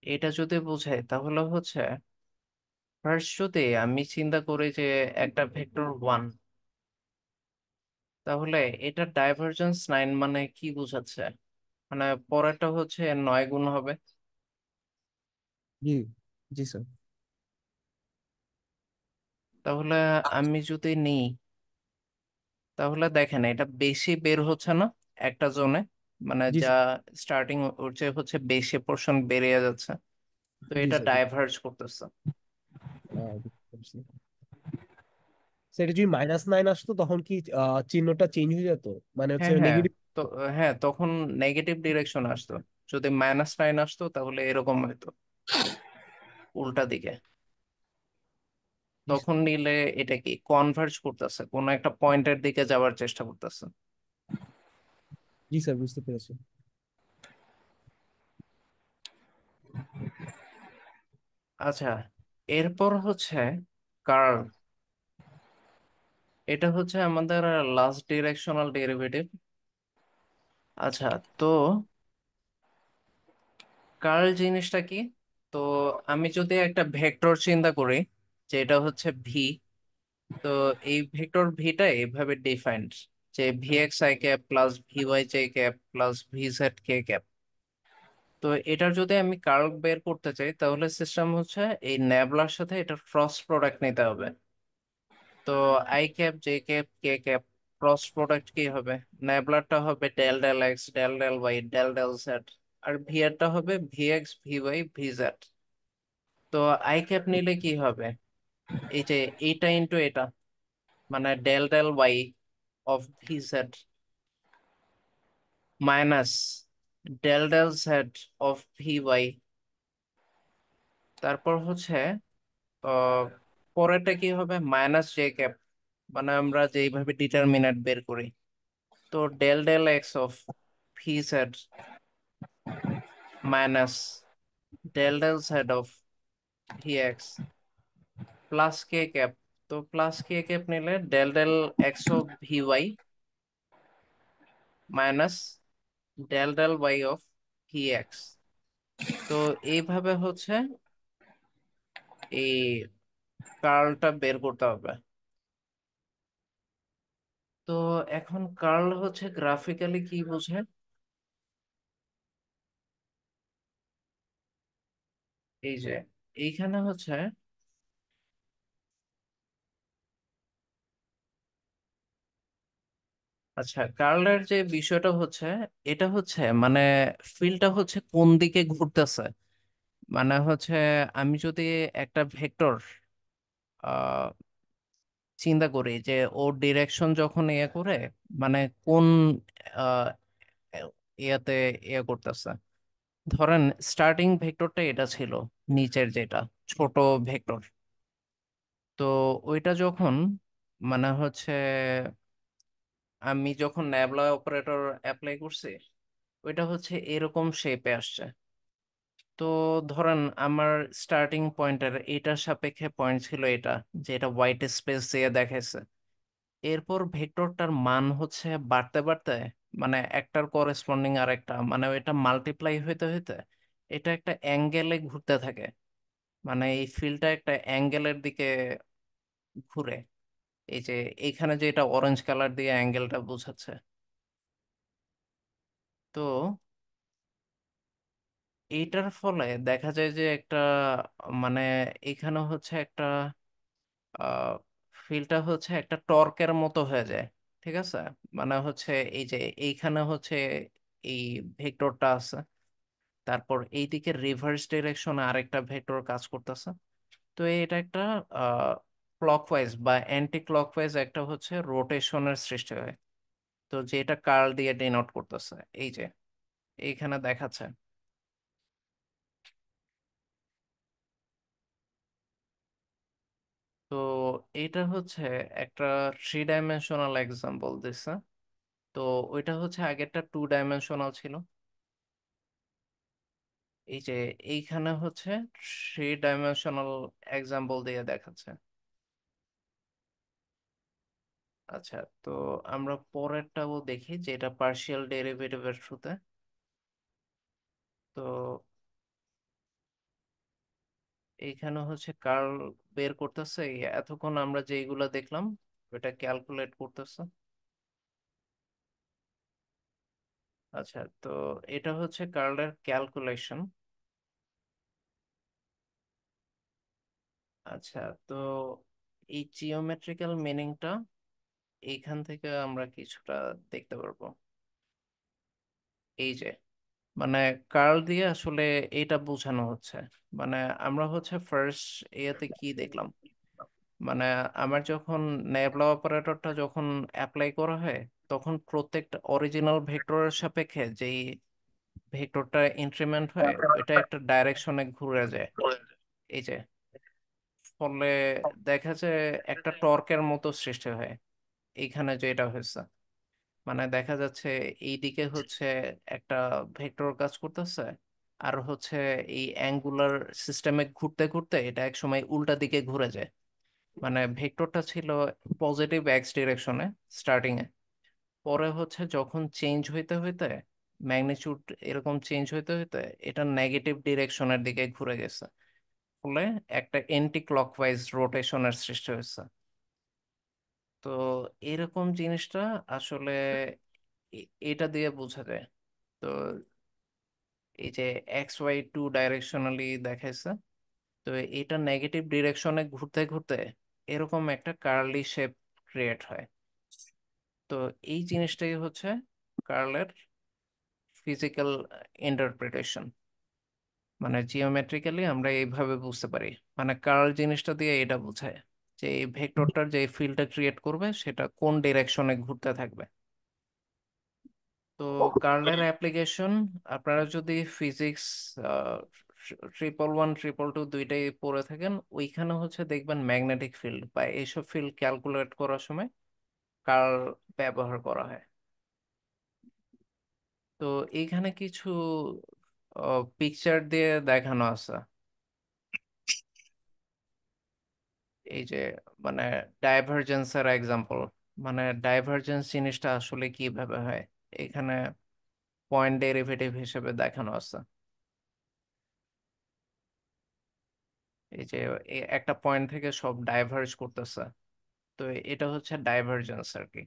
এটা যদি বোঝাই, তাহলে হচ্ছে ফার্স্ট যদি আমি চিন্তা করি যে একটা ভেক্টর 1, তাহলে এটা ডাইভারজেন্স 9 মানে কি বোঝাচ্ছে? মানে পরেরটা হচ্ছে 9 গুণ হবে। জি, জি স্যার। তাহলে আমি যদি নিই, তাহলে দেখেন এটা বেশি বের হচ্ছে না একটা জোনে, মানে জি যা স্যার। স্টার্টিং ওর চেয়ে হচ্ছে বেশি পোর্শন বেরিয়ে যাচ্ছে। তো জি এটা স্যার, জি। ডাইভার্জ করতেছে। বুঝতে পারছি। স্যার, এটা যদি -9 আসতো তখন কি চিহ্নটা চেঞ্জ হয়ে যেত, মানে হচ্ছে হ্যাঁ হ্যাঁ। নেগেটিভ? তো হ্যাঁ, তখন নেগেটিভ ডিরেকশন আসতো। যদি -9 আসতো তাহলে এরকম হতো, উল্টা দিকে। জি স্যার। তখন নিলে এটা কি কনভার্জ করতেছে, কোন একটা পয়েন্টের দিকে যাওয়ার চেষ্টা করতেছে। জি স্যার, বুঝতে পেরেছি। আচ্ছা, এরপর হচ্ছে কার্ল। এটা হচ্ছে আমাদের লাস্ট ডিরেকশনাল ডেরিভেটিভ। আচ্ছা, তো কার্ল জিনিসটা কি? তো আমি যদি একটা ভেক্টর চিন্তা করি, যেটা হচ্ছে ভি, তো এই ভেক্টর ভিটা এইভাবে ডিফাইন্ড, যে v x I cap plus v y J cap plus v z K cap. তো এটার যদি আমি কার্ল বের করতে চাই, তাহলে সিস্টেম হচ্ছে এই ন্যাবলার সাথে এটার ক্রস প্রোডাক্ট নিতে হবে। তো I cap J cap K cap cross product কি হবে? ন্যাবলারটা হবে del del X del del Y del del Z, আর ভি এরটা হবে V X V Y V Z. তো আই ক্যাপ নিলে কি হবে? এই যে এইটা ইন্টু এটা, মানে del del Y of V Z minus del del Z of V Y. তারপর হচ্ছে আহ পরেরটা কি হবে? মাইনাস জে ক্যাপ, মানে আমরা যেইভাবে ডিটারমিনেন্ট বের করি। তো del del x of V Z minus del del Z of v x plus k cap. তো প্লাস কে ক্যাপ নিলে del del x of V y minus del del Y of v x. তো এইভাবে হচ্ছে এই কার্লটা বের করতে হবে। তো এখন কার্ল হচ্ছে গ্রাফিক্যালি কি বোঝে? এই যে এইখানে হচ্ছে, আচ্ছা কার্লের যে বিষয়টা হচ্ছে, এটা হচ্ছে মানে ফিল্ডটা হচ্ছে কোন দিকে ঘুরতেছে। মানে হচ্ছে আমি যদি একটা ভেক্টর চিন্তা করি যে ওর ডিরেকশন যখন ইয়ে করে, মানে কোন আহ, ইয়াতে ইয়ে করতেছে। ধরেন স্টার্টিং ভেক্টরটা এটা ছিল, নিচের যেটা ছোট ভেক্টর। তো ওইটা যখন মানে হচ্ছে আমি যখন ন্যাবলা অপারেটর অ্যাপ্লাই করছি, ওইটা হচ্ছে এরকম শেপে আসছে। তো ধরেন আমার স্টার্টিং পয়েন্টের এটার সাপেক্ষে পয়েন্ট ছিল এটা, যেটা হোয়াইট স্পেস দিয়ে দেখাইছে। এরপর ভেক্টরটার মান হচ্ছে বাড়তে বাড়তে, মানে একটার করেসপন্ডিং আর একটা, মানে এটা মাল্টিপ্লাই হইতে হইতে এটা একটা অ্যাঙ্গেলে ঘুরতে থাকে। মানে এই ফিল্ডটা একটা অ্যাঙ্গেলের দিকে ঘুরে। এই যে এইখানে যে এটা অরেঞ্জ কালার দিয়ে অ্যাঙ্গেলটা বোঝাচ্ছে। তো এইটার ফলে দেখা যায় যে একটা, মানে এখানে হচ্ছে একটা ফিল্ডটা হচ্ছে একটা টর্কের মতো হয়ে যায়। ঠিক আছে? মানে হচ্ছে এই যে এইখানে হচ্ছে এই ভেক্টরটা আছে, তারপর এইদিকে রিভার্স ডিরেকশনে আরেকটা ভেক্টর কাজ করতেছে। তো এটা একটা ক্লকওয়াইজ বা অ্যান্টি ক্লকওয়াইজ একটা হচ্ছে রোটেশনের সৃষ্টি হয়। তো যেটা কার্ল দিয়ে ডিনোট করতেছে, এই যে এইখানে দেখাচ্ছে। তো এটা হচ্ছে একটা থ্রি ডাইমেনশনাল এক্সাম্পল দিচ্ছে। তো ওইটা হচ্ছে আগেরটা টু ডাইমেনশনাল ছিল। এই যে এইখানে হচ্ছে থ্রি ডাইমেনশনাল এক্সাম্পল দিয়ে দেখাচ্ছে। আচ্ছা, তো আমরা পরেরটাও দেখি, যেটা পার্শিয়াল ডেরিভেটিভের থ্রুতে। তো এইখানে হচ্ছে কার্ল বের করতেছে, এতক্ষণ আমরা যেইগুলা দেখলাম ওটা ক্যালকুলেট করতেছে। আচ্ছা, তো এটা হচ্ছে কার্লের ক্যালকুলেশন। আচ্ছা, তো এই জিওমেট্রিক্যাল মিনিংটা এইখান থেকে আমরা কিছুটা দেখতে পারবো। এই যে মানে কার্ল দিয়ে আসলে এটা বোঝানো হচ্ছে। মানে আমরা হচ্ছে ফার্স্ট এতে কি দেখলাম, মানে আমার যখন ন্যাবলা অপারেটরটা যখন অ্যাপ্লাই করা হয়, তখন প্রত্যেকটা অরিজিনাল ভেক্টরের সাপেক্ষে যেই ভেক্টরটা ইনক্রিমেন্ট হয়, ওইটা একটা ডাইরেকশনে ঘুরে যায়। এই যে ফলে দেখা যায় একটা টর্কের মতো সৃষ্টি হয় এইখানে যেটা হয়েছে। মানে দেখা যাচ্ছে এইদিকে হচ্ছে একটা ভেক্টর কাজ করতেছে, আর হচ্ছে এই অ্যাঙ্গুলার সিস্টেমে ঘুরতে ঘুরতে এটা এক সময় উল্টা দিকে ঘুরে যায়। মানে ভেক্টরটা ছিল পজিটিভ এক্স ডিরেকশনে স্টার্টিং এ, পরে হচ্ছে যখন চেঞ্জ হইতে হইতে ম্যাগনিটিউড এরকম চেঞ্জ হইতে হইতে এটা নেগেটিভ ডিরেকশনের দিকে ঘুরে গেছে, ফলে একটা এন্টি ক্লকওয়াইজ রোটেশনের সৃষ্টি হয়েছে। তো এরকম জিনিসটা আসলে এটা দিয়ে বোঝা যায়। তো এই যে এক্স ওয়াই টু ডাইরেকশনালি দেখাইছে, তো এটা নেগেটিভ ডিরেকশনে ঘুরতে ঘুরতে এরকম একটা কার্লি শেপ ক্রিয়েট হয়। তো এই জিনিসটাই হচ্ছে কার্লের ফিজিক্যাল ইন্টারপ্রিটেশন, মানে জিওমেট্রিক্যালি আমরা এইভাবে বুঝতে পারি। মানে কার্ল জিনিসটা দিয়ে এটা বোঝায় যে এই ভেক্টরটার যে ফিল্ডটা ক্রিয়েট করবে সেটা কোন ডিরেকশনে ঘুরতে থাকবে। তো কার্লের অ্যাপ্লিকেশন আপনারা যদি ফিজিক্স 111 122 দুইটাই পড়ে থাকেন, ওইখানে হচ্ছে দেখবেন ম্যাগনেটিক ফিল্ড বা এইসব ফিল্ড ক্যালকুলেট করার সময় কার্ল ব্যবহার করা হয়। তো এইখানে কিছু পিকচার দিয়ে দেখানো আছে। এই যে মানে ডাইভারজেন্সের এক্সাম্পল, মানে ডাইভারজেন্স জিনিসটা আসলে কিভাবে হয় এখানে পয়েন্ট ডেরিভেটিভ হিসেবে দেখানো আছে। এই যে একটা পয়েন্ট থেকে সব ডাইভার্জ করতেছে, তো এটা হচ্ছে ডাইভারজেন্স আর কি।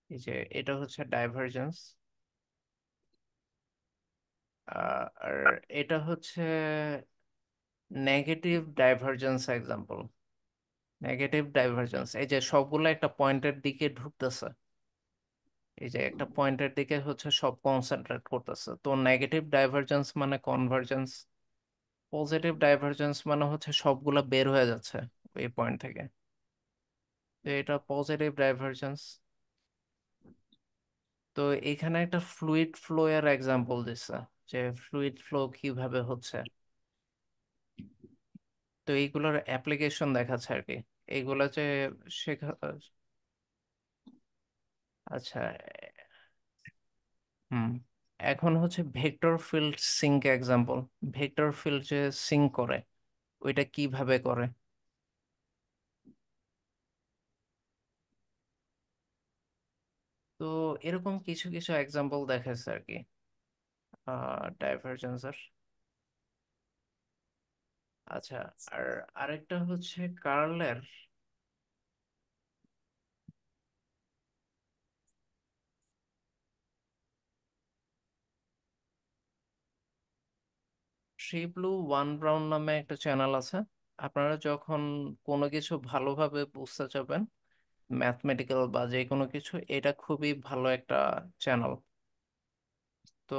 এই যে এটা হচ্ছে ডাইভারজেন্স, আর এটা হচ্ছে negative divergence example. Negative divergence এই যে সবগুলো একটা পয়েন্টের দিকে ঢুকতেছে, এই যে একটা পয়েন্টের দিকে হচ্ছে সব কনসেন্ট্রেট করতেছে। তো নেগেটিভ ডাইভারজেন্স মানে কনভার্জেন্স, পজিটিভ ডাইভারজেন্স মানে হচ্ছে সবগুলা বের হয়ে যাচ্ছে এই পয়েন্ট থেকে। তো এটা পজিটিভ ডাইভারজেন্স। তো এখানে একটা ফ্লুইড ফ্লো এর এক্সাম্পল দিচ্ছে, যে ফ্লুইড ফ্লো কিভাবে হচ্ছে। তো এইগুলোর অ্যাপ্লিকেশন দেখাচ্ছে আর কি, এইগুলা যে শেখা। আচ্ছা। হুম। এখন হচ্ছে vector field sink example. Vector field যে সিঙ্ক করে ওইটা কিভাবে করে। তো এরকম কিছু কিছু এক্সাম্পল দেখাচ্ছে আর কি ডাইভারজেন্সের। আচ্ছা, আর আরেকটা হচ্ছে কার্লের থ্রি ব্লু ওয়ান ব্রাউন নামে একটা চ্যানেল আছে। আপনারা যখন কোনো কিছু ভালোভাবে বুঝতে চাবেন, ম্যাথমেটিক্যাল বা যে কোনো কিছু, এটা খুবই ভালো একটা চ্যানেল। তো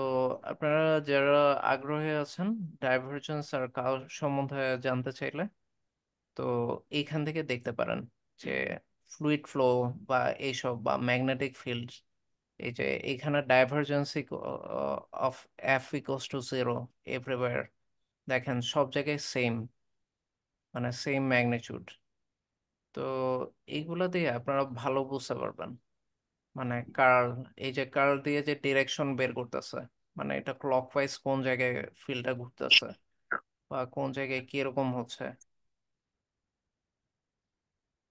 আপনারা যারা আগ্রহী আছেন ডাইভারজেন্স আর কার্ল সম্বন্ধে জানতে চাইলে, তো এইখান থেকে দেখতে পারেন যে ফ্লুইড ফ্লো বা এইসব বা ম্যাগনেটিক ফিল্ড, এই যে এখানে divergence of F equals to zero everywhere, দেখেন সব জায়গায় সেম, মানে সেম ম্যাগনিটিউড। তো এইগুলা দিয়ে আপনারা ভালো বুঝতে পারবেন, মানে কার্ল, এই যে কার্ল দিয়ে যে ডিরেকশন বের করতেছে, মানে এটা ক্লকওয়াইজ কোন জায়গায় ফিল্ডটা ঘুরতেছে বা কোন জায়গায় কিরকম হচ্ছে।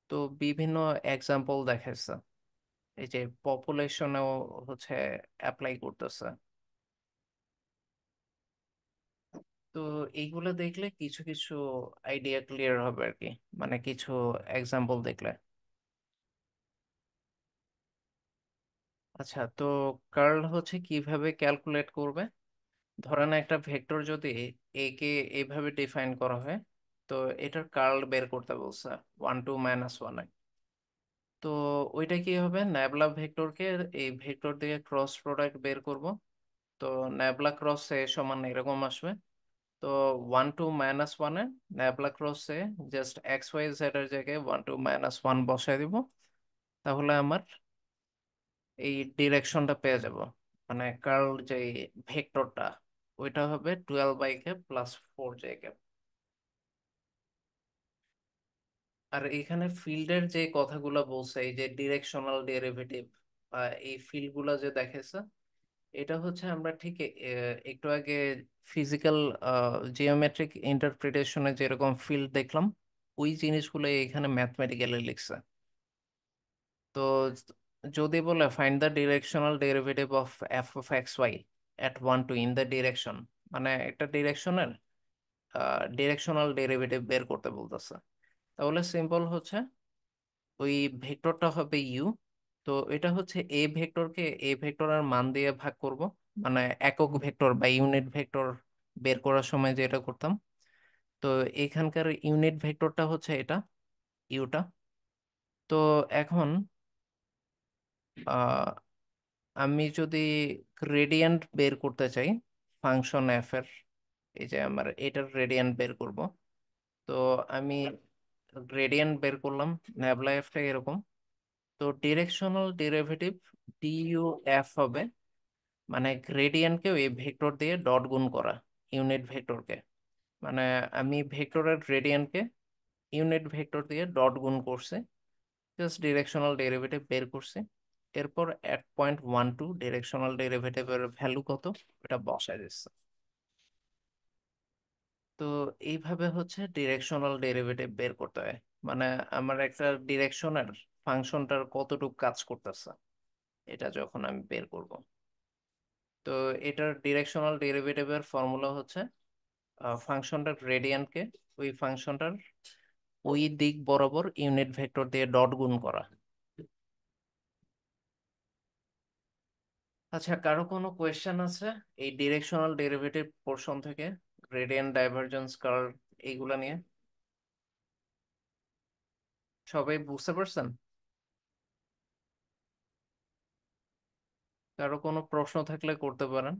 তো বিভিন্ন এক্সাম্পল দেখাচ্ছে, এই যে পপুলেশনেও হচ্ছে অ্যাপ্লাই করতেছে। তো এইগুলো দেখলে কিছু কিছু আইডিয়া ক্লিয়ার হবে আর কি, মানে কিছু এক্সাম্পল দেখলে। আচ্ছা, তো কার্ল হচ্ছে কিভাবে ক্যালকুলেট করবে। ধরেন একটা ভেক্টর যদি এ কে এইভাবে ডিফাইন করা হয়, তো এটার কার্ল বের করতে বলছে 1 2 - 1। তো ওইটা কি হবে, ন্যাবলা ভেক্টরকে এই ভেক্টর দিয়ে ক্রস প্রোডাক্ট বের করব। তো ন্যাবলা ক্রস এ সমান এরকম আসবে। তো 1 2 - 1 ন্যাবলা ক্রস এ জাস্ট এক্স ওয়াই জেড এর জায়গায় 1 2 - 1 বসাই দিব, তাহলে আমার এই ডিরেকশনটা পেয়ে যাব। মানে কার্ল যে ভেক্টরটা ওইটা হবে 12 i cap plus 4 j cap. আর এখানে ফিল্ডের যে কথাগুলো বলছে, এই যে ডিরেকশনাল ডেরিভেটিভ বা এই ফিল্ড গুলা যে দেখেছে, এটা হচ্ছে আমরা ঠিক একটু আগে ফিজিক্যাল জিওমেট্রিক ইন্টারপ্রিটেশনে যেরকম ফিল্ড দেখলাম, ওই জিনিসগুলো এখানে ম্যাথমেটিক্যালি লিখছে। তো যদি বলে find the directional derivative of f of x y at 1 2 in the direction, মানে একটা ডিরেকশনের ডিরেকশনাল ডেরিভেটিভ বের করতে বলতেছে, তাহলে সিম্পল হচ্ছে ওই ভেক্টরটা হবে ইউ। তো এটা হচ্ছে এ ভেক্টরকে এ ভেক্টরের মান দিয়ে ভাগ করব, মানে একক ভেক্টর বা ইউনিট ভেক্টর বের করার সময় যেটা করতাম। তো এখানকার ইউনিট ভেক্টরটা হচ্ছে এটা, ইউটা। তো এখন আহ, আমি যদি গ্রেডিয়েন্ট বের করতে চাই ফাংশন এফ এর, এই যে আমার এটার গ্রেডিয়েন্ট বের করব। তো আমি গ্রেডিয়েন্ট বের করলাম, ন্যাবলা এফটা এরকম। তো ডিরেকশনাল ডেরিভেটিভ ডিইউ এফ হবে, মানে গ্রেডিয়েন্টকে এই ভেক্টর দিয়ে ডট গুণ করা ইউনিট ভেক্টরকে। মানে আমি ভেক্টরের গ্রেডিয়েন্টকে ইউনিট ভেক্টর দিয়ে ডট গুণ করছি, জাস্ট ডিরেকশনাল ডেরিভেটিভ বের করছি। এরপর 1.12 ডিরেকশনাল ডেরিভেটিভের ভ্যালু কত এটা বসায় দিচ্ছে। তো এইভাবে হচ্ছে ডিরেকশনাল ডেরিভেটিভ বের করতে হয়, মানে আমার একটা ডিরেকশনের ফাংশনটার কতটুকু কাজ করতেছে এটা যখন আমি বের করব। তো এটার ডিরেকশনাল ডেরিভেটিভের ফর্মুলা হচ্ছে ফাংশনটার গ্রেডিয়েন্টকে ওই ফাংশনটার ওই দিক বরাবর ইউনিট ভেক্টর দিয়ে ডট গুণ করা। আচ্ছা, কারো কোনো কোয়েশ্চেন আছে এই ডিরেকশনাল ডেরিভেটিভ পোর্শন থেকে, গ্রেডিয়েন্ট, ডাইভারজেন্স, কার্ল, এইগুলা নিয়ে? সবাই বুঝতে পারছেন? কারো কোনো প্রশ্ন থাকলে করতে পারেন,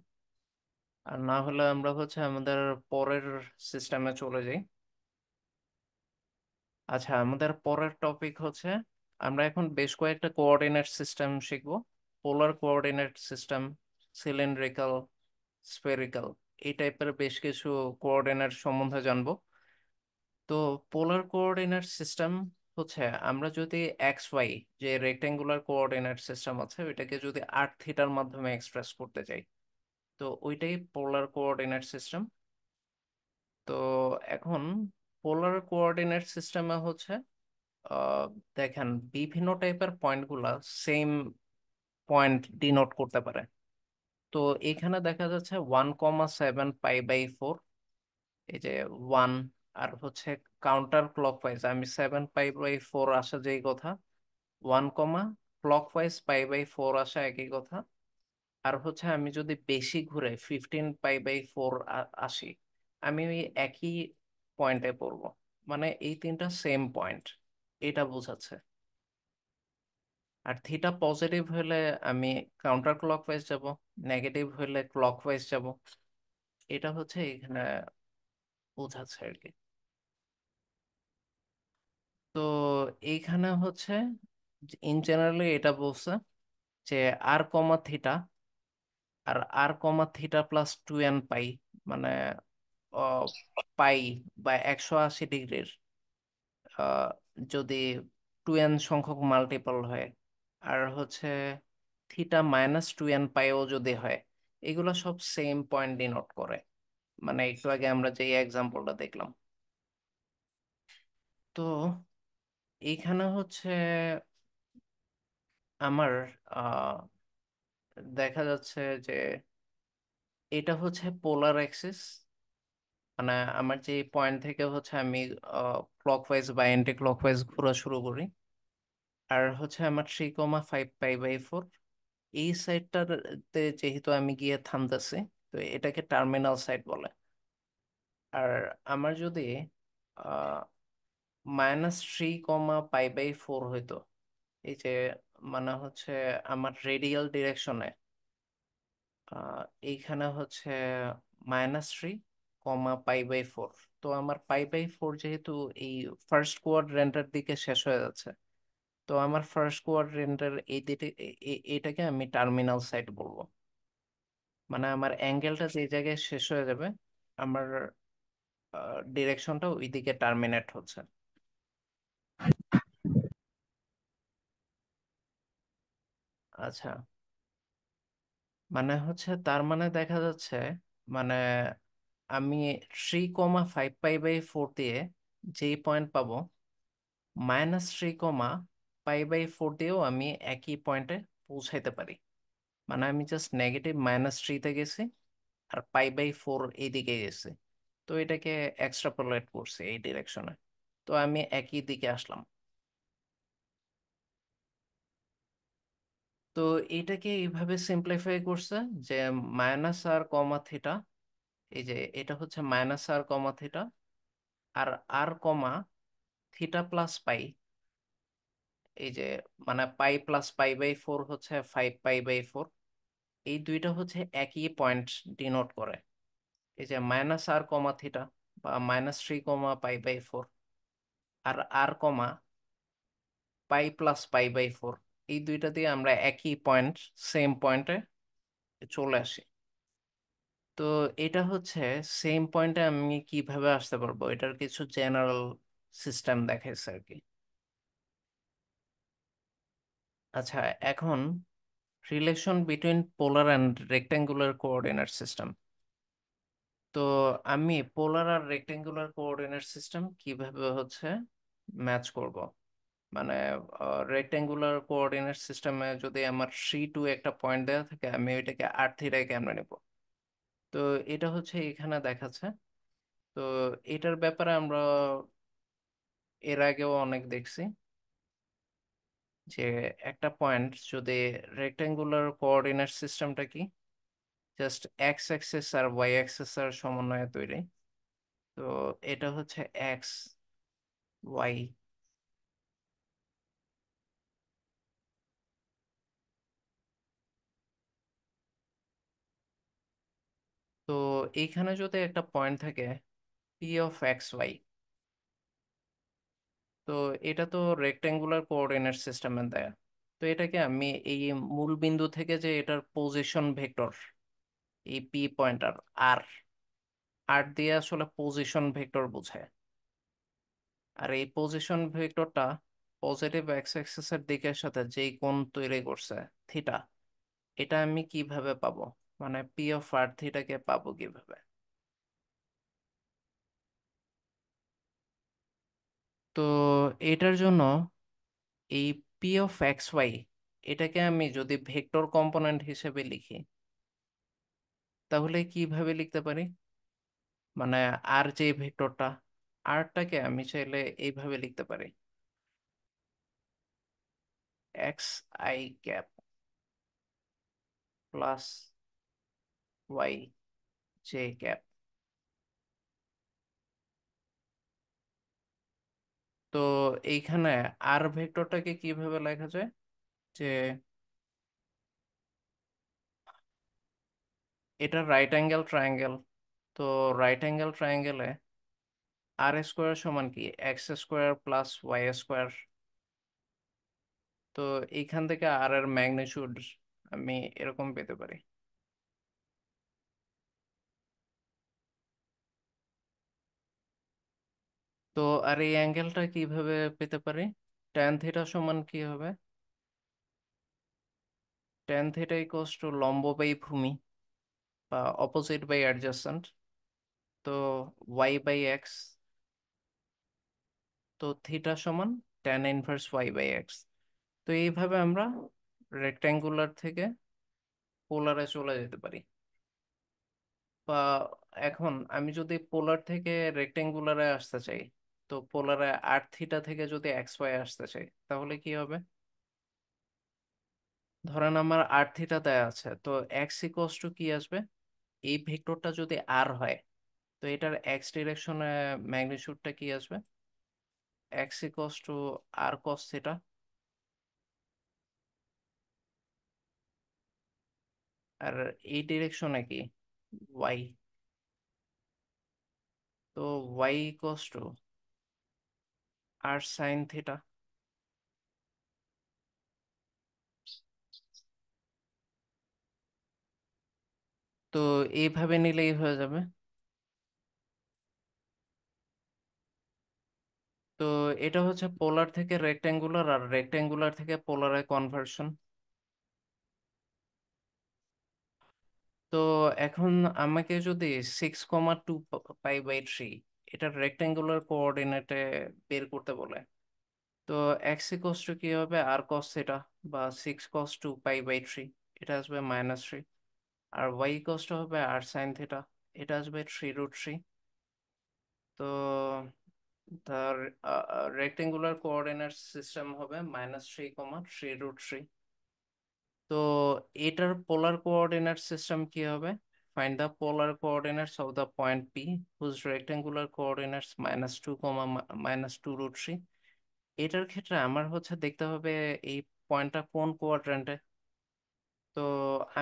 আর না হলে আমরা হচ্ছে আমাদের পরের সিস্টেমে চলে যাই। আচ্ছা, আমাদের পরের টপিক হচ্ছে আমরা এখন বেশ কয়েকটা কোঅর্ডিনেট সিস্টেম শিখব। Polar coordinate system, cylindrical, spherical, এই টাইপের বেশ কিছু কোঅর্ডিনেট সম্বন্ধে জানবো। তো পোলার কোঅর্ডিনেট সিস্টেম হচ্ছে আমরা যদি এক্স ওয়াই, যে রেক্টেঙ্গুলার কোঅর্ডিনেট সিস্টেম আছে ওইটাকে যদি আর থিটার মাধ্যমে এক্সপ্রেস করতে চাই, তো ওইটাই পোলার কোঅর্ডিনেট সিস্টেম। তো এখন পোলার কোঅর্ডিনেট সিস্টেমে হচ্ছে আহ, দেখেন বিভিন্ন টাইপের পয়েন্টগুলা সেম পয়েন্ট ডিনোট করতে পারে। তো এখানে দেখা যাচ্ছে 1,7 পাই/4, এই যে 1, আর হচ্ছে কাউন্টার ক্লকওয়াইজ আমি 7 পাই/4 আসা যেই কথা, 1, ক্লকওয়াইজ পাই/4 আসা একই কথা। আর হচ্ছে আমি যদি বেশি ঘুরে 15 পাই/4 আসি, আমি ওই একই পয়েন্টে পড়বো। মানে এই তিনটা সেম পয়েন্ট, এটা বোঝাচ্ছে। আর থিটা পজিটিভ হলে আমি কাউন্টার ক্লকওয়াইজ যাব, নেগেটিভ হলে ক্লকওয়াইজ যাব। এটা হচ্ছে এখানে বোঝাচ্ছে আর কি। তো এইখানে হচ্ছে ইন জেনারেলি এটা বলছে যে আর কমা থিটা আর আর কমা থিটা প্লাস 2n পাই, মানে পাই বা 180 ডিগ্রির যদি 2n সংখ্যক মাল্টিপল হয়, আর হচ্ছে থিটা-2n পাইও যদি হয়, এগুলো সব সেম পয়েন্ট ডিনোট করে। মানে একটু আগে আমরা যে এক্সাম্পলটা দেখলাম। তো এইখানে হচ্ছে আমার আহ, দেখা যাচ্ছে যে এটা হচ্ছে পোলার অ্যাক্সিস, মানে আমার যে পয়েন্ট থেকে হচ্ছে আমি ক্লকওয়াইজ বা অ্যান্টি ক্লকওয়াইজ ঘোরা শুরু করি। আর হচ্ছে আমার 3,5 পাই/4, এই সাইডটাতে যেহেতু আমি গিয়ে থামতেছি, তো এটাকে টার্মিনাল সাইড বলে। আর আমার যদি -3,পাই/4 হইতো, এই যে মানে হচ্ছে আমার রেডিয়াল ডিরেকশনে এইখানে হচ্ছে -3,পাই/4। তো আমার পাই/4 যেহেতু এই ফার্স্ট কোয়াড্রেন্টের দিকে শেষ হয়ে যাচ্ছে, তো আমার ফার্স্ট কোয়াড্রেন্টের এই দিকে এটাকে আমি টার্মিনাল সাইড বলবো। মানে আমার অ্যাঙ্গেলটা যে জায়গায় শেষ হয়ে যাবে, আমার ডিরেকশনটা ওই দিকে টার্মিনেট হচ্ছে। আচ্ছা, মানে হচ্ছে তার মানে দেখা যাচ্ছে, মানে আমি 3,5 পাই/4 দিয়ে যেই পয়েন্ট পাবো -3, π/4 দিয়েও আমি একই পয়েন্টে পৌঁছাইতে পারি। মানে আমি জাস্ট নেগেটিভ -3-তে গেছি আর π/4 এইদিকে গেছি, তো এটাকে এক্সট্রাপোলেট করছি এই ডিরেকশনে, তো আমি একই দিকে আসলাম। তো এটাকে এইভাবে সিম্পলিফাই করছে যে -r, θ, এই যে এটা হচ্ছে -r, θ, আর r, θ+π, এই যে মানে π+π/4 হচ্ছে 5π/4, এই দুইটা হচ্ছে একই পয়েন্ট ডিনোট করে। এই যে -r, θ বা -3, π/4 আর r, π+π/4, এই দুইটা দিয়ে আমরা একই পয়েন্ট, সেম পয়েন্টে চলে আসি। তো এটা হচ্ছে সেম পয়েন্টে আমি কিভাবে আসতে পারবো, এটার কিছু জেনারেল সিস্টেম দেখাইছে আর কি। আচ্ছা, এখন relation between polar and rectangular coordinate system. তো আমি পোলার আর রেক্টেঙ্গুলার কোঅর্ডিনেট সিস্টেম কিভাবে হচ্ছে ম্যাচ করব, মানে রেক্টেঙ্গুলার কোঅর্ডিনেট সিস্টেমে যদি আমার C2 একটা পয়েন্ট দেওয়া থাকে, আমি ওইটাকে r কেমনে নেব। তো এটা হচ্ছে এখানে দেখাচ্ছে। তো এটার ব্যাপারে আমরা এর আগেও অনেক দেখছি যে একটা পয়েন্ট যদি রেক্টেঙ্গুলার কোঅর্ডিনেট সিস্টেমটা কি, জাস্ট এক্স অ্যাক্সিস আর ওয়াই অ্যাক্সিস এর সমন্বয়ে তৈরি। তো এটা হচ্ছে এক্স, ওয়াই। তো এইখানে যদি একটা পয়েন্ট থাকে P(x, y), তো এটা তো রেক্টেঙ্গুলার কোঅর্ডিনেট সিস্টেমে দেয়া। তো এটাকে আমি এই মূল বিন্দু থেকে যে এটার পজিশন ভেক্টর, এই পি পয়েন্টার আর আর দিয়ে আসলে পজিশন ভেক্টর বোঝায়। আর এই পজিশন ভেক্টরটা পজিটিভ এক্স অ্যাক্সিসের দিকের সাথে যেই কোণ তৈরি করছে, থিটা, এটা আমি কিভাবে পাবো, মানে P(r, θ)কে পাবো কিভাবে। তো এটার জন্য এই P(x, y), এটাকে আমি যদি ভেক্টর কম্পোনেন্ট হিসেবে লিখি, তাহলে কিভাবে লিখতে পারি, মানে আর যে ভেক্টরটা, আরটাকে আমি চাইলে এইভাবে লিখতে পারি, xi প্লাস y j। তো এইখানে আর ভেক্টরটাকে কিভাবে লেখা যায়, যে এটা রাইট অ্যাঙ্গেল ট্রায়াঙ্গেল। তো রাইট অ্যাঙ্গেল ট্রায়াঙ্গেলে r² সমান কি, x² প্লাস y²। তো এইখান থেকে আর এর ম্যাগনিটিউড আমি এরকম পেতে পারি। তো আর এই অ্যাঙ্গেলটা কিভাবে পেতে পারি, ট্যান থিটা সমান কি হবে, ট্যান থিটা ইকুয়ালস টু লম্ব বাই ভূমি বা অপোজিট বাই অ্যাডজাসেন্ট। তো y/x, তো থিটা সমান ট্যান ইনভার্স y/x। তো এইভাবে আমরা রেক্ট্যাঙ্গুলার থেকে পোলারে চলে যেতে পারি। বা এখন আমি যদি পোলার থেকে রেক্ট্যাঙ্গুলারে আসতে চাই, তো পোলারে r θ থেকে যদি xy আসতে চাই, তাহলে কি হবে, ধরেন আমার r θ দেয়া আছে, তো x ইকুয়ালস টু কি আসবে, এই ভেক্টরটা যদি r হয়, তো এটার x ডিরেকশনে ম্যাগনিটিউডটা কি আসবে, x equals to r cos θ। আর এই ডিরেকশনে কি, y, তো y equals to r sin θ। তো এইভাবে নিলেই হয়ে যাবে। তো এটা হচ্ছে পোলার থেকে রেক্ট্যাঙ্গুলার আর রেক্ট্যাঙ্গুলার থেকে পোলারে কনভার্সন। তো এখন আমাকে যদি 6,2π/3 এটা রেক্টেঙ্গুলার কোঅর্ডিনেটে বের করতে বলে। তো এক্স ইকোয়াস টু কি হবে, আর কস থিটা বা 6 cos 2 পাই/3, এটা আসবে -3। আর ওয়াই ইকোয়াস টু হবে আর সাইন থিটা, এটা আসবে 3√3। তো তার রেক্টেঙ্গুলার কোঅর্ডিনেট সিস্টেম হবে -3, 3, 3√3। তো এটার পোলার কোঅর্ডিনেট সিস্টেম কি হবে? Find the polar coordinates of the point P whose rectangular coordinates -2, -2√3। এটার ক্ষেত্রে আমার হচ্ছে দেখতে হবে এই পয়েন্টটা কোন কোয়াড্রেন্টে। তো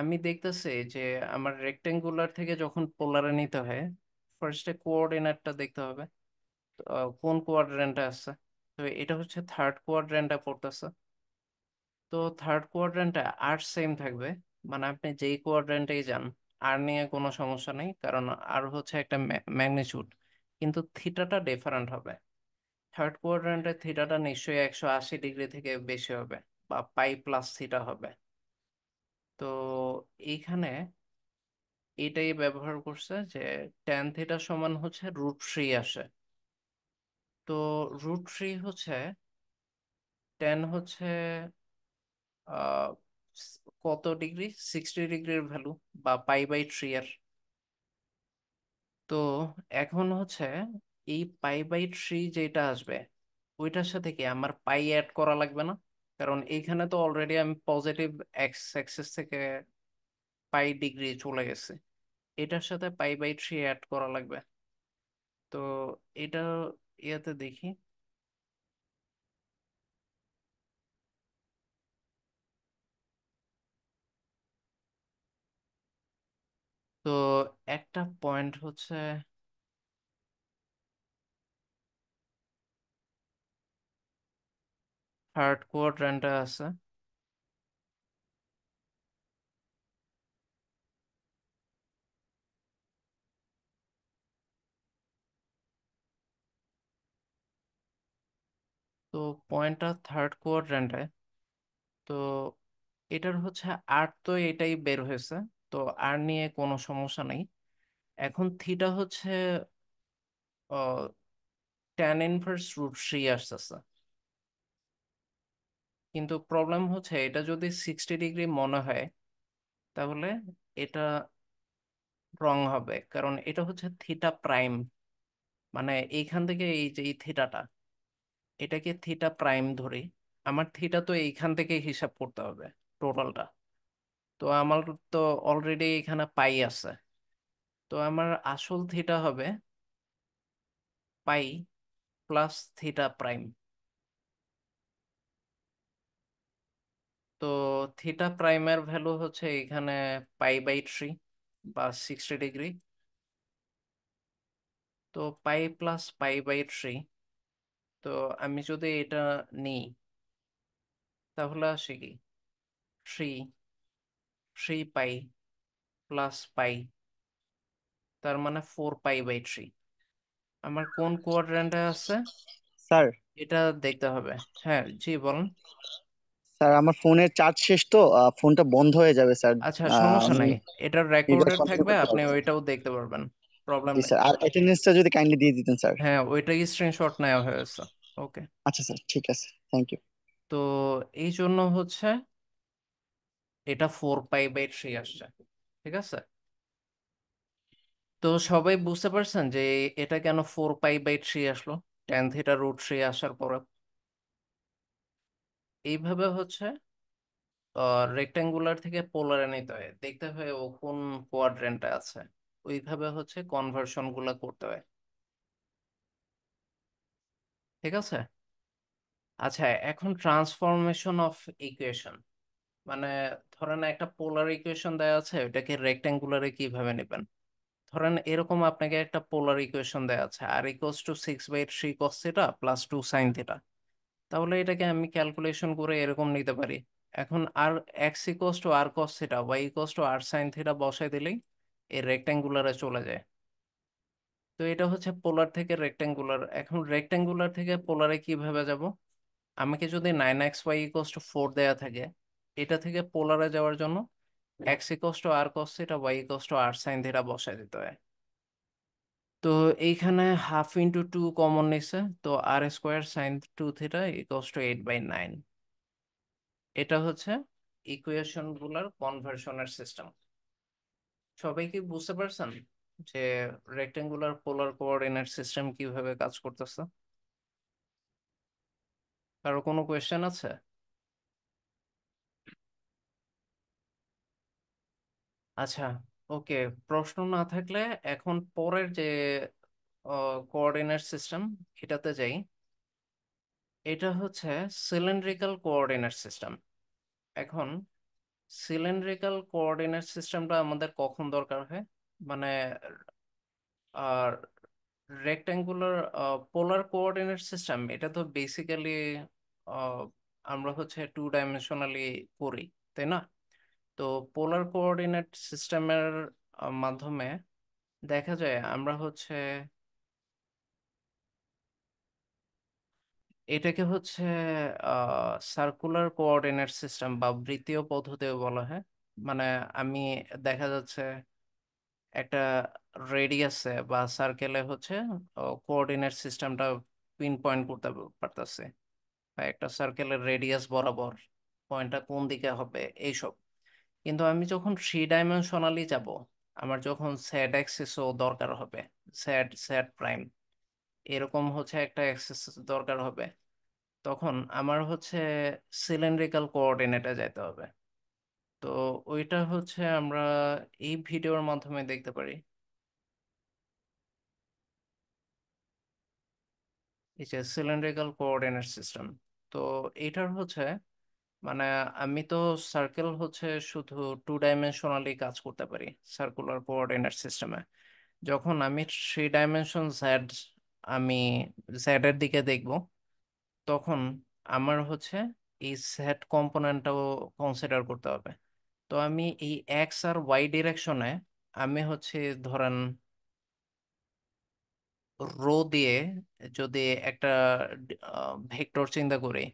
আমি দেখতেছি যে আমার রেক্টেঙ্গুলার থেকে যখন পোলারে নিতে হয়, ফার্স্টে কোঅর্ডিনেটটা দেখতে হবে। তো, কোন কোয়াড্রেন্টে আছে। তো এটা হচ্ছে থার্ড কোয়াড্রেন্টে পড়তেছে। তো থার্ড কোয়াড্রেন্টে আর সেম থাকবে, মানে আপনি যেই কোয়াড্রেন্টেই যান আর নিয়ে কোনো সমস্যা নেই, কারণ আর হচ্ছে একটা ম্যাগনিটিউড, কিন্তু থিটাটা ডিফারেন্ট হবে। থার্ড কোয়াড্রেন্টে থিটাটা নিশ্চয়ই 180 ডিগ্রি থেকে বেশি হবে, বা পাই+থিটা হবে। তো এইখানে এটাই ব্যবহার করছে যে tan θ সমান হচ্ছে √3 আসে। তো √3 হচ্ছে, tan হচ্ছে আহ কত ডিগ্রি, 60 ডিগ্রির ভ্যালু, বা পাই/3 এর। তো এখন হচ্ছে এই পাই/3 যেটা আসবে, ওইটার সাথে কি আমার পাই অ্যাড করা লাগবে না? কারণ এইখানে তো অলরেডি আমি পজিটিভ এক্স অ্যাক্সিস থেকে পাই ডিগ্রি চলে গেছে, এটার সাথে পাই/3 অ্যাড করা লাগবে। তো এটা ইয়াতে দেখি। তো একটা পয়েন্ট হচ্ছে থার্ড কোয়াড্র্যান্টে আছে। তো পয়েন্টটা থার্ড কোয়াড্র্যান্টে। তো এটার হচ্ছে আর তো এটাই বের হয়েছে, তো আর নিয়ে কোনো সমস্যা নেই। এখন থিটা হচ্ছে tan−1√3 আসতেছে, কিন্তু প্রবলেম হচ্ছে এটা যদি 60 ডিগ্রি মনে হয়, তাহলে এটা রং হবে, কারণ এটা হচ্ছে θ'। মানে এইখান থেকে এই যে এই থিটাটা, এটাকে θ' ধরি। আমার থিটা তো এইখান থেকে হিসাব করতে হবে টোটালটা। তো আমার তো অলরেডি এখানে পাই আছে। তো আমার আসল থিটা হবে পাই+θ'। তো θ'-এর ভ্যালু হচ্ছে এখানে পাই/3 বা 60 ডিগ্রি। তো পাই+π/3। তো আমি যদি এটা নিই, তাহলে আসে কি 3, 3π+π, তার মানে 4π/3। আমার কোন কোয়াড্রেন্টে আছে স্যার এটা দেখতে হবে। হ্যাঁ জি বলুন। স্যার আমার ফোনের চার্জ শেষ তো, ফোনটা বন্ধ হয়ে যাবে স্যার। আচ্ছা সমস্যা আমি নাই, এটা এবার রেকর্ডেড কন্টিনিউ থাকবে, করতে আপনি পারবো না। ওইটাও দেখতে পারবেন, প্রবলেম জি নেই। স্যার, আর অ্যাটেন্ডেন্সটা যদি কাইন্ডলি দিয়ে দিতেন স্যার। হ্যাঁ ওইটাই স্ক্রিনশট নেওয়া হয়েছে। ওকে। আচ্ছা স্যার, ঠিক আছে, থ্যাংক ইউ। তো এই জন্য হচ্ছে এটা 4π/3 আসছে। ঠিক আছে। তো সবাই বুঝতে পারছেন যে এটা কেন 4π/3 আসলো, tan θ√3 আসার পরে। এইভাবে হচ্ছে রেক্টেঙ্গুলার থেকে পোলারে নিতে হয়, দেখতে হয় ও কোন কোয়াড্রেন্টে আছে, ওইভাবে হচ্ছে কনভার্সন গুলা করতে হয়। ঠিক আছে। আচ্ছা এখন ট্রান্সফরমেশন অফ ইকুয়েশন, মানে ধরেন একটা পোলার ইকুয়েশন দেওয়া আছে, ওইটাকে রেক্টেঙ্গুলারে কিভাবে নেবেন। ধরেন এরকম আপনাকে একটা পোলার ইকুয়েশন দেওয়া আছে, r = 6/3 cos θ + 2 sin θ। তাহলে এটাকে আমি ক্যালকুলেশন করে এরকম নিতে পারি। এখন আর x = r cos θ, y = r sin θ বসাই দিলেই এই রেক্টেঙ্গুলারে চলে যায়। তো এটা হচ্ছে পোলার থেকে রেক্টেঙ্গুলার। এখন রেক্টেঙ্গুলার থেকে পোলারে কিভাবে যাব? আমাকে যদি 9x y = 4 দেয়া থাকে, এটা থেকে পোলারে যাওয়ার জন্য x = r cos θ, y = r sin θ বসাই দিতে হয়। তো তো এইখানে হাফ ইন্টু টু কমন নিছে, তো R square sine two theta equals to 8/9। এটা হচ্ছে ইকুয়েশন গুলার কনভার্সনের সিস্টেম। সবাই কি বুঝতে পারছেন যে রেক্টেঙ্গুলার পোলার কোঅর্ডিনেট সিস্টেম কিভাবে কাজ করতেছে? কারো কোনো কোয়েশ্চেন আছে? আচ্ছা, ওকে, প্রশ্ন না থাকলে এখন পরের যে কোঅর্ডিনেট সিস্টেম এটাতে যাই। এটা হচ্ছে সিলিন্ড্রিক্যাল কোঅর্ডিনেট সিস্টেম। এখন সিলিন্ড্রিক্যাল কোঅর্ডিনেট সিস্টেমটা আমাদের কখন দরকার হয়? মানে আর রেক্ট্যাঙ্গুলার পোলার কোঅর্ডিনেট সিস্টেম এটা তো বেসিক্যালি আমরা হচ্ছে টু ডাইমেনশনালি করি, তাই না? তো পোলার কোঅর্ডিনেট সিস্টেমের মাধ্যমে দেখা যায় আমরা হচ্ছে এটাকে হচ্ছে সার্কুলার কোঅর্ডিনেট সিস্টেম বা বৃত্তীয় পদ্ধতিও বলা হয়। মানে আমি দেখা যাচ্ছে একটা রেডিয়াসে বা সার্কেলে হচ্ছে কোঅর্ডিনেট সিস্টেমটা পিন পয়েন্ট করতে পারতেছে, বা একটা সার্কেলের রেডিয়াস বরাবর পয়েন্টটা কোন দিকে হবে এইসব। কিন্তু আমি যখন থ্রি ডাইমেনশনালি যাব, আমার যখন স্যাড অ্যাক্সিসও দরকার হবে, স্যাড স্যাড প্রাইম এরকম হচ্ছে একটা অ্যাক্সিস দরকার হবে, তখন আমার হচ্ছে সিলিন্ড্রিক্যাল কোঅর্ডিনেটে যেতে হবে। তো ওইটা হচ্ছে আমরা এই ভিডিওর মাধ্যমে দেখতে পারি। এই যে সিলিন্ড্রিক্যাল কোঅর্ডিনেট সিস্টেম, তো এটার হচ্ছে মানে আমি তো সার্কেল হচ্ছে শুধু টু ডাইমেনশনালি কাজ করতে পারি সার্কুলার কোঅর্ডিনেট সিস্টেমে। যখন আমি থ্রি ডাইমেনশন জেড, আমি জেড এর দিকে দেখব, তখন আমার হচ্ছে এই জেড কম্পোনেন্টটাও কনসিডার করতে হবে। তো আমি এই এক্স আর ওয়াই ডিরেকশনে আমি হচ্ছে ধরেন রো দিয়ে যদি একটা ভেক্টর চিন্তা করি,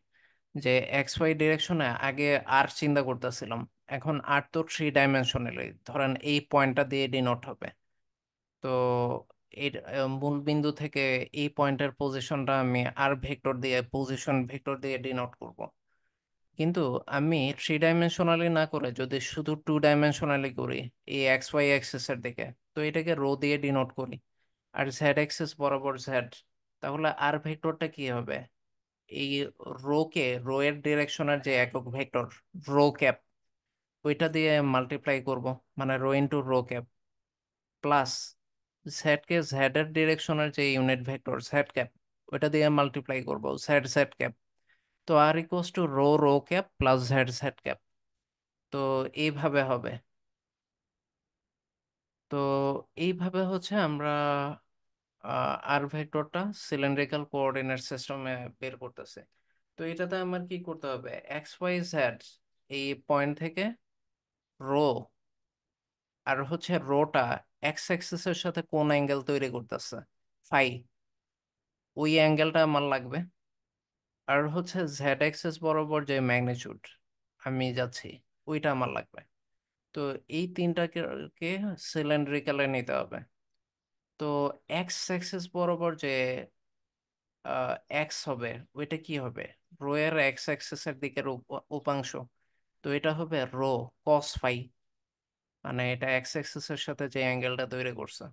যে এক্স ওয়াই ডিরেকশনে আগে আর চিন্তা করতেছিলাম, এখন আর তো থ্রি ডাইমেনশনালি ধরেন এই পয়েন্টটা দিয়ে ডিনোট হবে। তো এর মূল বিন্দু থেকে এই পয়েন্টের পজিশনটা আমি আর ভেক্টর দিয়ে পজিশন ভেক্টর দিয়ে ডিনোট করব। কিন্তু আমি থ্রি ডাইমেনশনালি না করে যদি শুধু টু ডাইমেনশনালি করি এই এক্স ওয়াই অ্যাক্সিস এর দিকে, তো এটাকে রো দিয়ে ডিনোট করি আর জেড অ্যাক্সিস বরাবর জেড, তাহলে আর ভেক্টরটা কি হবে? এই রো এর ডিরেকশনের যে একক ভেক্টর রো ক্যাপ, ওইটা দিয়ে মাল্টিপ্লাই করব, মানে rho into rho cap, plus Z কে জেড এর ডিরেকশনের যে ইউনিট ভেক্টর জেড ক্যাপ, ওইটা দিয়ে মাল্টিপ্লাই করব জেড জেড ক্যাপ। তো R equals to rho rho cap plus Z Z cap. তো এইভাবে হবে। তো এইভাবে হচ্ছে আমরা আর ভেক্টরটা সিলিন্ড্রিক্যাল কোঅর্ডিনেট সিস্টেমে বের করতেছে। তো এটাতে আমার কি করতে হবে? এক্স ওয়াই জেড এই পয়েন্ট থেকে রো, আর হচ্ছে রোটা এক্স অ্যাক্সিসের সাথে কোন অ্যাঙ্গেল তৈরি করতেছে, ফাই, ওই অ্যাঙ্গেলটা আমার লাগবে। আর হচ্ছে জেড অ্যাক্সিস বরাবর যে ম্যাগনিটিউড আমি যাচ্ছি, ওইটা আমার লাগবে। তো এই তিনটাকে সিলিন্ড্রিক্যালে নিতে হবে। তো এক্স অ্যাক্সিস বরাবর যে এক্স হবে, ওইটা কি হবে? রো এর এক্স অ্যাক্সিসের দিকের উপাংশ। তো এটা হবে রো কস ফাই, মানে এটা এক্স অ্যাক্সিসের সাথে যে অ্যাঙ্গেলটা তৈরি করছে।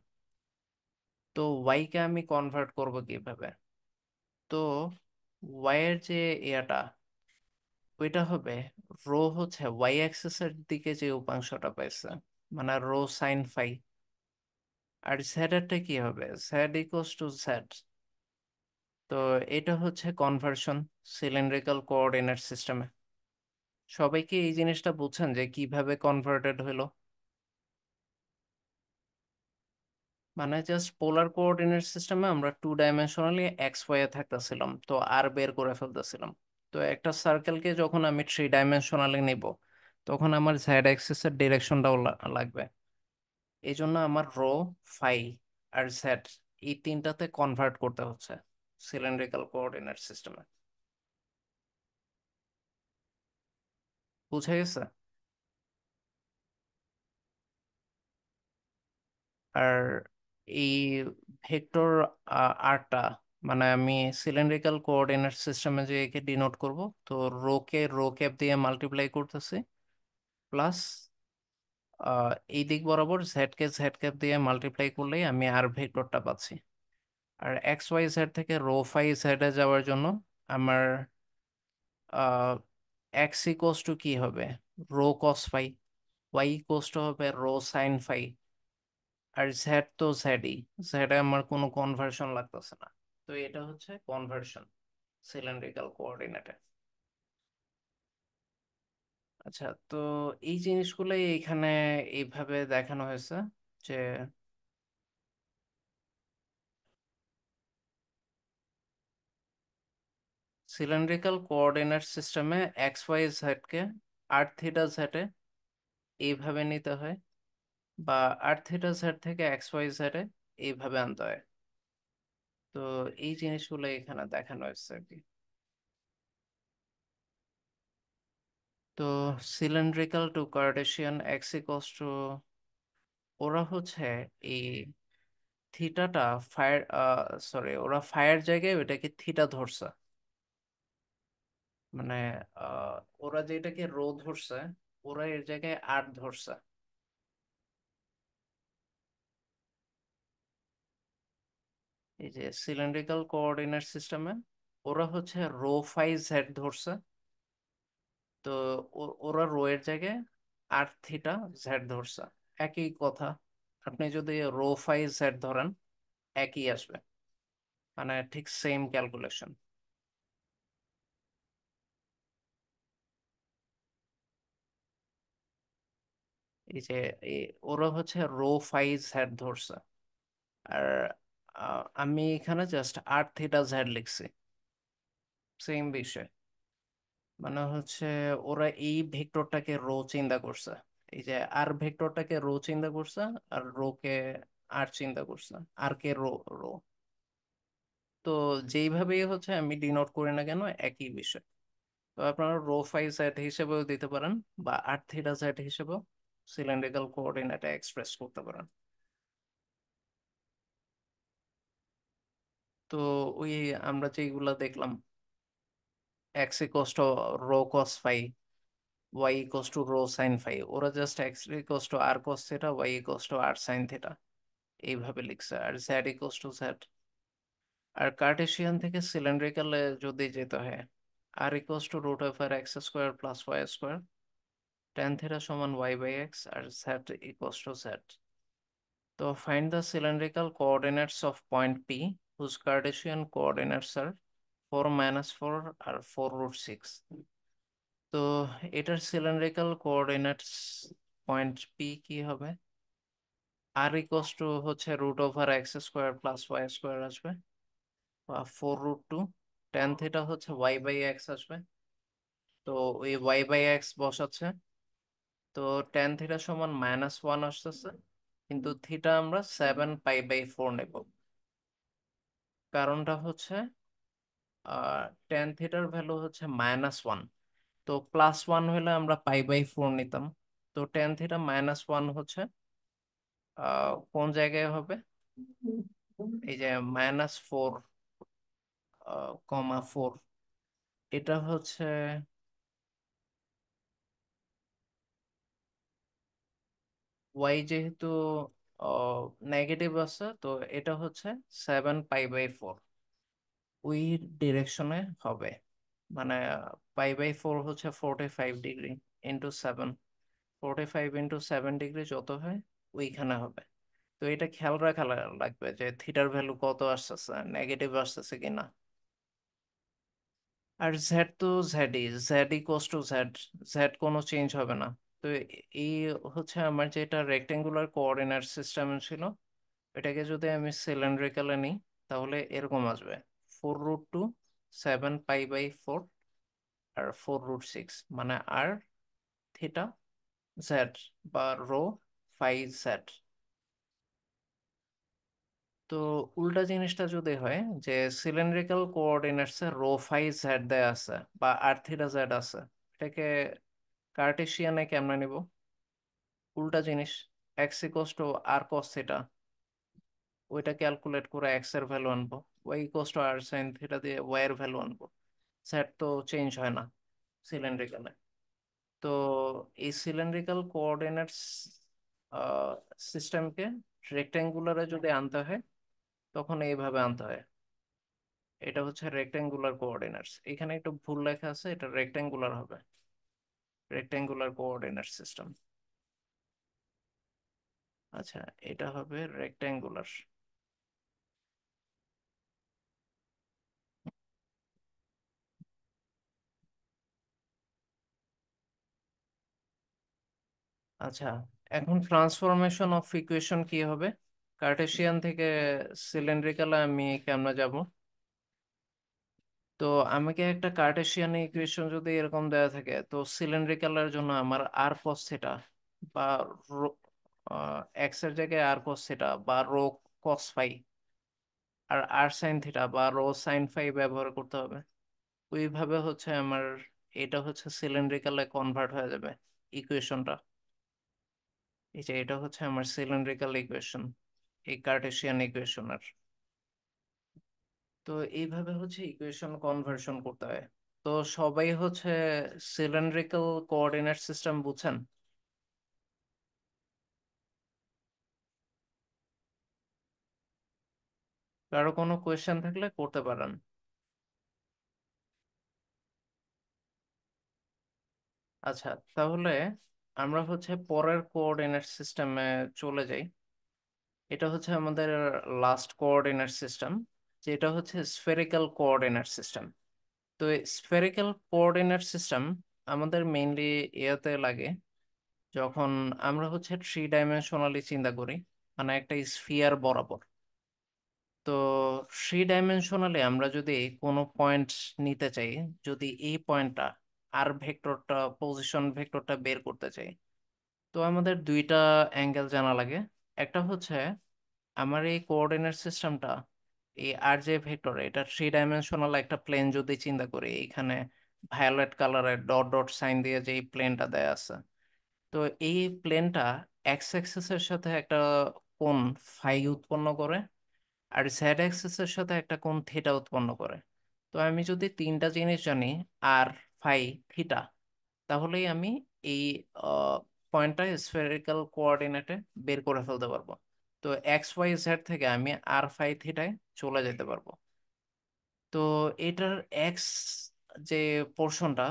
তো ওয়াই কে আমি কনভার্ট করব কিভাবে? তো ওয়াই এর যে ইয়াটা, ওইটা হবে রো হচ্ছে ওয়াই অ্যাক্সিসের দিকে যে উপাংশটা পাইছে, মানে রো সাইন ফাই। আর জেড এরটা কি হবে? Z equals two Z. তো এটা হচ্ছে কনভার্সন সিলিন্ড্রিক্যাল কোঅর্ডিনেট সিস্টেমে। সবাইকে এই জিনিসটা বুঝছেন যে কিভাবে কনভার্টেড হলো? মানে জাস্ট পোলার কোঅর্ডিনেট সিস্টেমে আমরা two dimensionally x Y A থাকতেছিলাম, তো আর বের করে ফেলতেছিলাম। তো একটা সার্কেলকে যখন আমি থ্রি ডাইমেনশনালি নিব, তখন আমার জেড অ্যাক্সিসের ডিরেকশনটাও লাগবে। এই জন্য আমার রো, ফাই আর জেড এই তিনটাতে কনভার্ট করতে হচ্ছে সিলিন্ড্রিক্যাল কোঅর্ডিনেট সিস্টেমে। বুঝে গেছে? আর এই ভেক্টর আরটা, মানে আমি সিলিন্ড্রিক্যাল কোঅর্ডিনেট সিস্টেমে যে একে ডিনোট করব, তো রো ক্যাপ দিয়ে মাল্টিপ্লাই করতেছি, প্লাস এই দিক বরাবর জেড ক্যাপ দিয়ে মাল্টিপ্লাই করলেই আমি আর ভেক্টরটা পাচ্ছি। আর এক্স ওয়াই জেড থেকে রো ফাই জেড এ যাওয়ার জন্য আমার এক্স ইকোয়াস টু কি হবে, rho cos phi, Y equals to হবে রো সাইন ফাই, আর জেড তো জেডই, জেড এ আমার কোনো কনভার্সন লাগতেছে না। তো এটা হচ্ছে কনভার্সন সিলিন্ড্রিক্যাল কোঅর্ডিনেটে। আচ্ছা, তো এই জিনিসগুলোই এখানে এইভাবে দেখানো হয়েছে যে সিলিন্ড্রিক্যাল কোঅর্ডিনেট সিস্টেমে এক্স ওয়াই জেড কে আর থিটা জেড এ এইভাবে নিতে হয়, বা আর থিটা জেড থেকে এক্স ওয়াই জেড এ এইভাবে আনতে হয়। তো এই জিনিসগুলো এখানে দেখানো হয়েছে আর কি। তো cylindrical to Cartesian x equals to, ওরা হচ্ছে এই থিটাটা ফায়ার, ওরা ফায়ার জায়গায় ওইটাকে থিটা ধরছে, মানে আহ, ওরা যেটাকে রো ধরছে, ওরা এর জায়গায় আর ধরছে। এই যে সিলিন্ড্রিক্যাল কোঅর্ডিনেট সিস্টেমে ওরা হচ্ছে রো ফাই জেড ধরছে, তো ওরা রো এর জায়গায় আর থিটা জেড ধরছে। একই কথা, আপনি যদি রো ফাই জেড ধরেন একই আসবে, মানে ঠিক সেম ক্যালকুলেশন। এই যে ওরা হচ্ছে রো ফাই জেড ধরছে, আর আমি এখানে জাস্ট আর থিটা জেড লিখছি, সেম বিষয়। মানে হচ্ছে ওরা এই ভেক্টরটাকে রো চিন্তা করছে, এই যে আর ভেক্টরটাকে রো চিন্তা করছে, আর রো কে আর চিন্তা করছে, আর কে রো, রো। তো যেইভাবেই হচ্ছে আমি ডিনোট করি না কেন একই বিষয়। তো আপনারা রো ফাই জেড হিসেবেও দিতে পারেন, বা আর থিটা জেড হিসেবেও সিলিন্ড্রিক্যাল কোঅর্ডিনেটে এক্সপ্রেস করতে পারেন। তো ওই আমরা যেগুলা দেখলাম, X equals to rho cos phi, Y equals to rho sine phi, ওরা just X equals to R cos theta, Y equals to R sine theta এইভাবে লিখছে, আর জেড ইকোয়াস টু জেড। আর কার্টেশিয়ান থেকে সিলিন্ড্রিক্যালে যদি যেতে হয়, R equals to root over x square plus Y square, tan theta সমান ওয়াই বাই এক্স, আর জেড ইকোয়াস টু জেড। তো find the cylindrical coordinates of point P whose Cartesian coordinates are 4 - 4 আর 4√6। তো এটার সিলিন্ড্রিক্যাল কোঅর্ডিনেটস পয়েন্ট পি কি হবে, R equals to হচ্ছে root over x square plus Y square আসবে, বা 4√2। ট্যান থিটা হচ্ছে ওয়াই বাই এক্স আসবে, তো ওই ওয়াই বাই এক্স বসাচ্ছে, তো ট্যান থিটা সমান -1 আসতেছে, কিন্তু থিটা আমরা 7 π/4 নেব। কারণটা হচ্ছে ট্যান থিটার ভ্যালু হচ্ছে -1, তো +1 হলে আমরা π/4 নিতাম। তো ট্যান থিটা -1 হচ্ছে কোন জায়গায় হবে, এই যে -4, 4, এটা হচ্ছে ওয়াই যেহেতু নেগেটিভ আছে, তো এটা হচ্ছে 7 π/4, ওই ডিরেকশনে হবে। মানে π/4 হচ্ছে 45 ডিগ্রি ইন্টু 7, 45 × 7 ডিগ্রি যত হয় ওইখানে হবে। তো এটা খেয়াল রাখা লাগবে যে থিটার ভ্যালু কত আসতেছে, নেগেটিভ আসতেছে কিনা। আর জেড তো জেডই, Z equals to Z, Z কোনো চেঞ্জ হবে না। তো এই হচ্ছে আমার যেটা রেক্টেঙ্গুলার কোঅর্ডিনেট সিস্টেম ছিল, এটাকে যদি আমি সিলিন্ড্রিক্যালে নিই তাহলে এরকম আসবে, 4√2, 7 π/4, আর 4√6, মানে আর থিটা জেড, বা রো ফাই জেড। তো উল্টা জিনিসটা যদি হয় যে সিলিন্ড্রিক্যাল কোঅর্ডিনেটসে রো ফাই জেড দেয়া আছে, বা আর থিটা জেড আছে, এটাকে কার্টেশিয়ানে কেমনে নিব, উল্টা জিনিস, x equals to R cos theta, ওইটা ক্যালকুলেট করে এক্স এর ভ্যালু আনবো, y equals to R sine theta দিয়ে ওয়াই এর ভ্যালু আনবো। সেট তো চেঞ্জ হয় না সিলিন্ড্রিক্যালে। তো এই সিলিন্ড্রিক্যাল কোঅর্ডিনেটস সিস্টেমকে রেক্ট্যাঙ্গুলারে যদি আনতে হয় তখন এইভাবে আনতে হয়। এটা হচ্ছে রেক্ট্যাঙ্গুলার কোঅর্ডিনেটস, এখানে একটু ভুল লেখা আছে, এটা রেক্ট্যাঙ্গুলার হবে, রেক্ট্যাঙ্গুলার কোঅর্ডিনেট সিস্টেম। আচ্ছা, এটা হবে রেক্ট্যাঙ্গুলার। আচ্ছা, এখন ট্রান্সফরমেশন অফ ইকুয়েশন কি হবে? কার্টেশিয়ান থেকে সিলিন্ড্রিক্যালে আমি কেমনে যাব? তো আমাকে একটা কার্টেশিয়ান ইকুয়েশন যদি এরকম দেওয়া থাকে, তো সিলিন্ড্রিক্যালের জন্য আমার আর কস থিটা বা এক্স এর জায়গায় আর কস থিটা বা রো কস ফাই, আর আর সাইন থিটা বা রো সাইন ফাই ব্যবহার করতে হবে। ওইভাবে হচ্ছে আমার এটা হচ্ছে সিলিন্ড্রিক্যালে কনভার্ট হয়ে যাবে ইকুয়েশনটা। এই যে এটা হচ্ছে আমার সিলিন্ড্রিক্যাল ইকুয়েশন, এই কার্টেশিয়ান ইকুয়েশনের। তো এইভাবে হচ্ছে ইকুয়েশন কনভার্সন করতে হয়। তো সবাই হচ্ছে সিলিন্ড্রিক্যাল কোঅর্ডিনেট সিস্টেম বুঝছেন? কারো কোনো কোয়েশ্চেন থাকলে করতে পারেন। আচ্ছা, তাহলে আমরা হচ্ছে পরের কোঅর্ডিনেট সিস্টেমে চলে যাই। এটা হচ্ছে আমাদের লাস্ট কোঅর্ডিনেট সিস্টেম, যেটা হচ্ছে স্ফেরিক্যাল কোঅর্ডিনেট সিস্টেম। তো স্ফেরিক্যাল কোঅর্ডিনেট সিস্টেম আমাদের মেইনলি ইয়েতে লাগে যখন আমরা হচ্ছে থ্রি ডাইমেনশনালি চিন্তা করি, মানে একটা স্ফিয়ার বরাবর। তো থ্রি ডাইমেনশনালি আমরা যদি কোনো পয়েন্ট নিতে চাই, যদি এই পয়েন্টটা আর ভেক্টরটা পজিশন ভেক্টরটা বের করতে চাই, তো আমাদের দুইটা অ্যাঙ্গেল জানা লাগে। একটা হচ্ছে আমার এই কোঅর্ডিনেট সিস্টেমটা, এই আর যে ভেক্টর, এটা থ্রি ডাইমেনশনাল একটা প্লেন যদি চিন্তা করি, এখানে ভায়োলেট কালারের ডট ডট সাইন দিয়ে যে এই প্লেনটা দেয়া আছে, তো এই প্লেনটা এক্স অ্যাক্সিসের সাথে একটা কোণ ফাই উৎপন্ন করে, আর জেড অ্যাক্সিস এর সাথে একটা কোণ থিটা উৎপন্ন করে। তো আমি যদি তিনটা জিনিস জানি, আর ফাই থিটা, তাহলেই আমি এই পয়েন্টটা স্ফেরিক্যাল কোঅর্ডিনেটে বের করে ফেলতে পারবো। তো এক্স ওয়াই জেড থেকে আমি আর ফাই থিটায় চলে যেতে পারবো। তো এটার এক্স যে পোর্শনটা,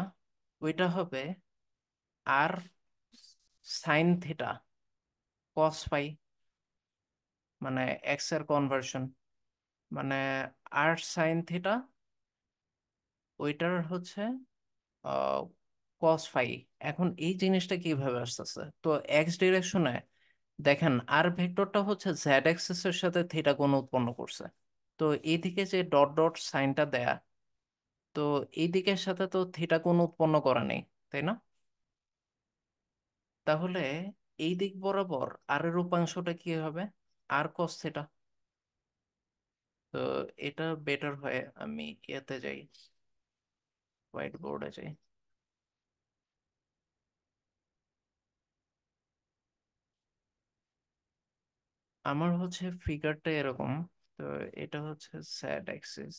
ওইটা হবে আর সাইন থিটা কস ফাই, মানে এক্স এর কনভার্সন, মানে আর সাইন থিটা ওইটার হচ্ছে কস ফাই। এখন এই জিনিসটা কিভাবে আসতেছে? তো এক্স ডিরেকশনে দেখেন আর ভেক্টরটা হচ্ছে জেড অ্যাক্সিস এর সাথে থিটা কোণ উৎপন্ন করছে। তো এইদিকে যে ডট ডট সাইনটা দেয়া, তো এই দিকের সাথে তো থিটা কোণ উৎপন্ন করা নেই, তাই না? তাহলে এই দিক বরাবর আর এর উপাংশটা কি হবে? আর কস থিটা। তো এটা বেটার হয় আমি এতে যাই, হোয়াইট বোর্ডে যাই। আমার হচ্ছে ফিগারটা এরকম। তো এটা হচ্ছে স্যাড অ্যাক্সিস,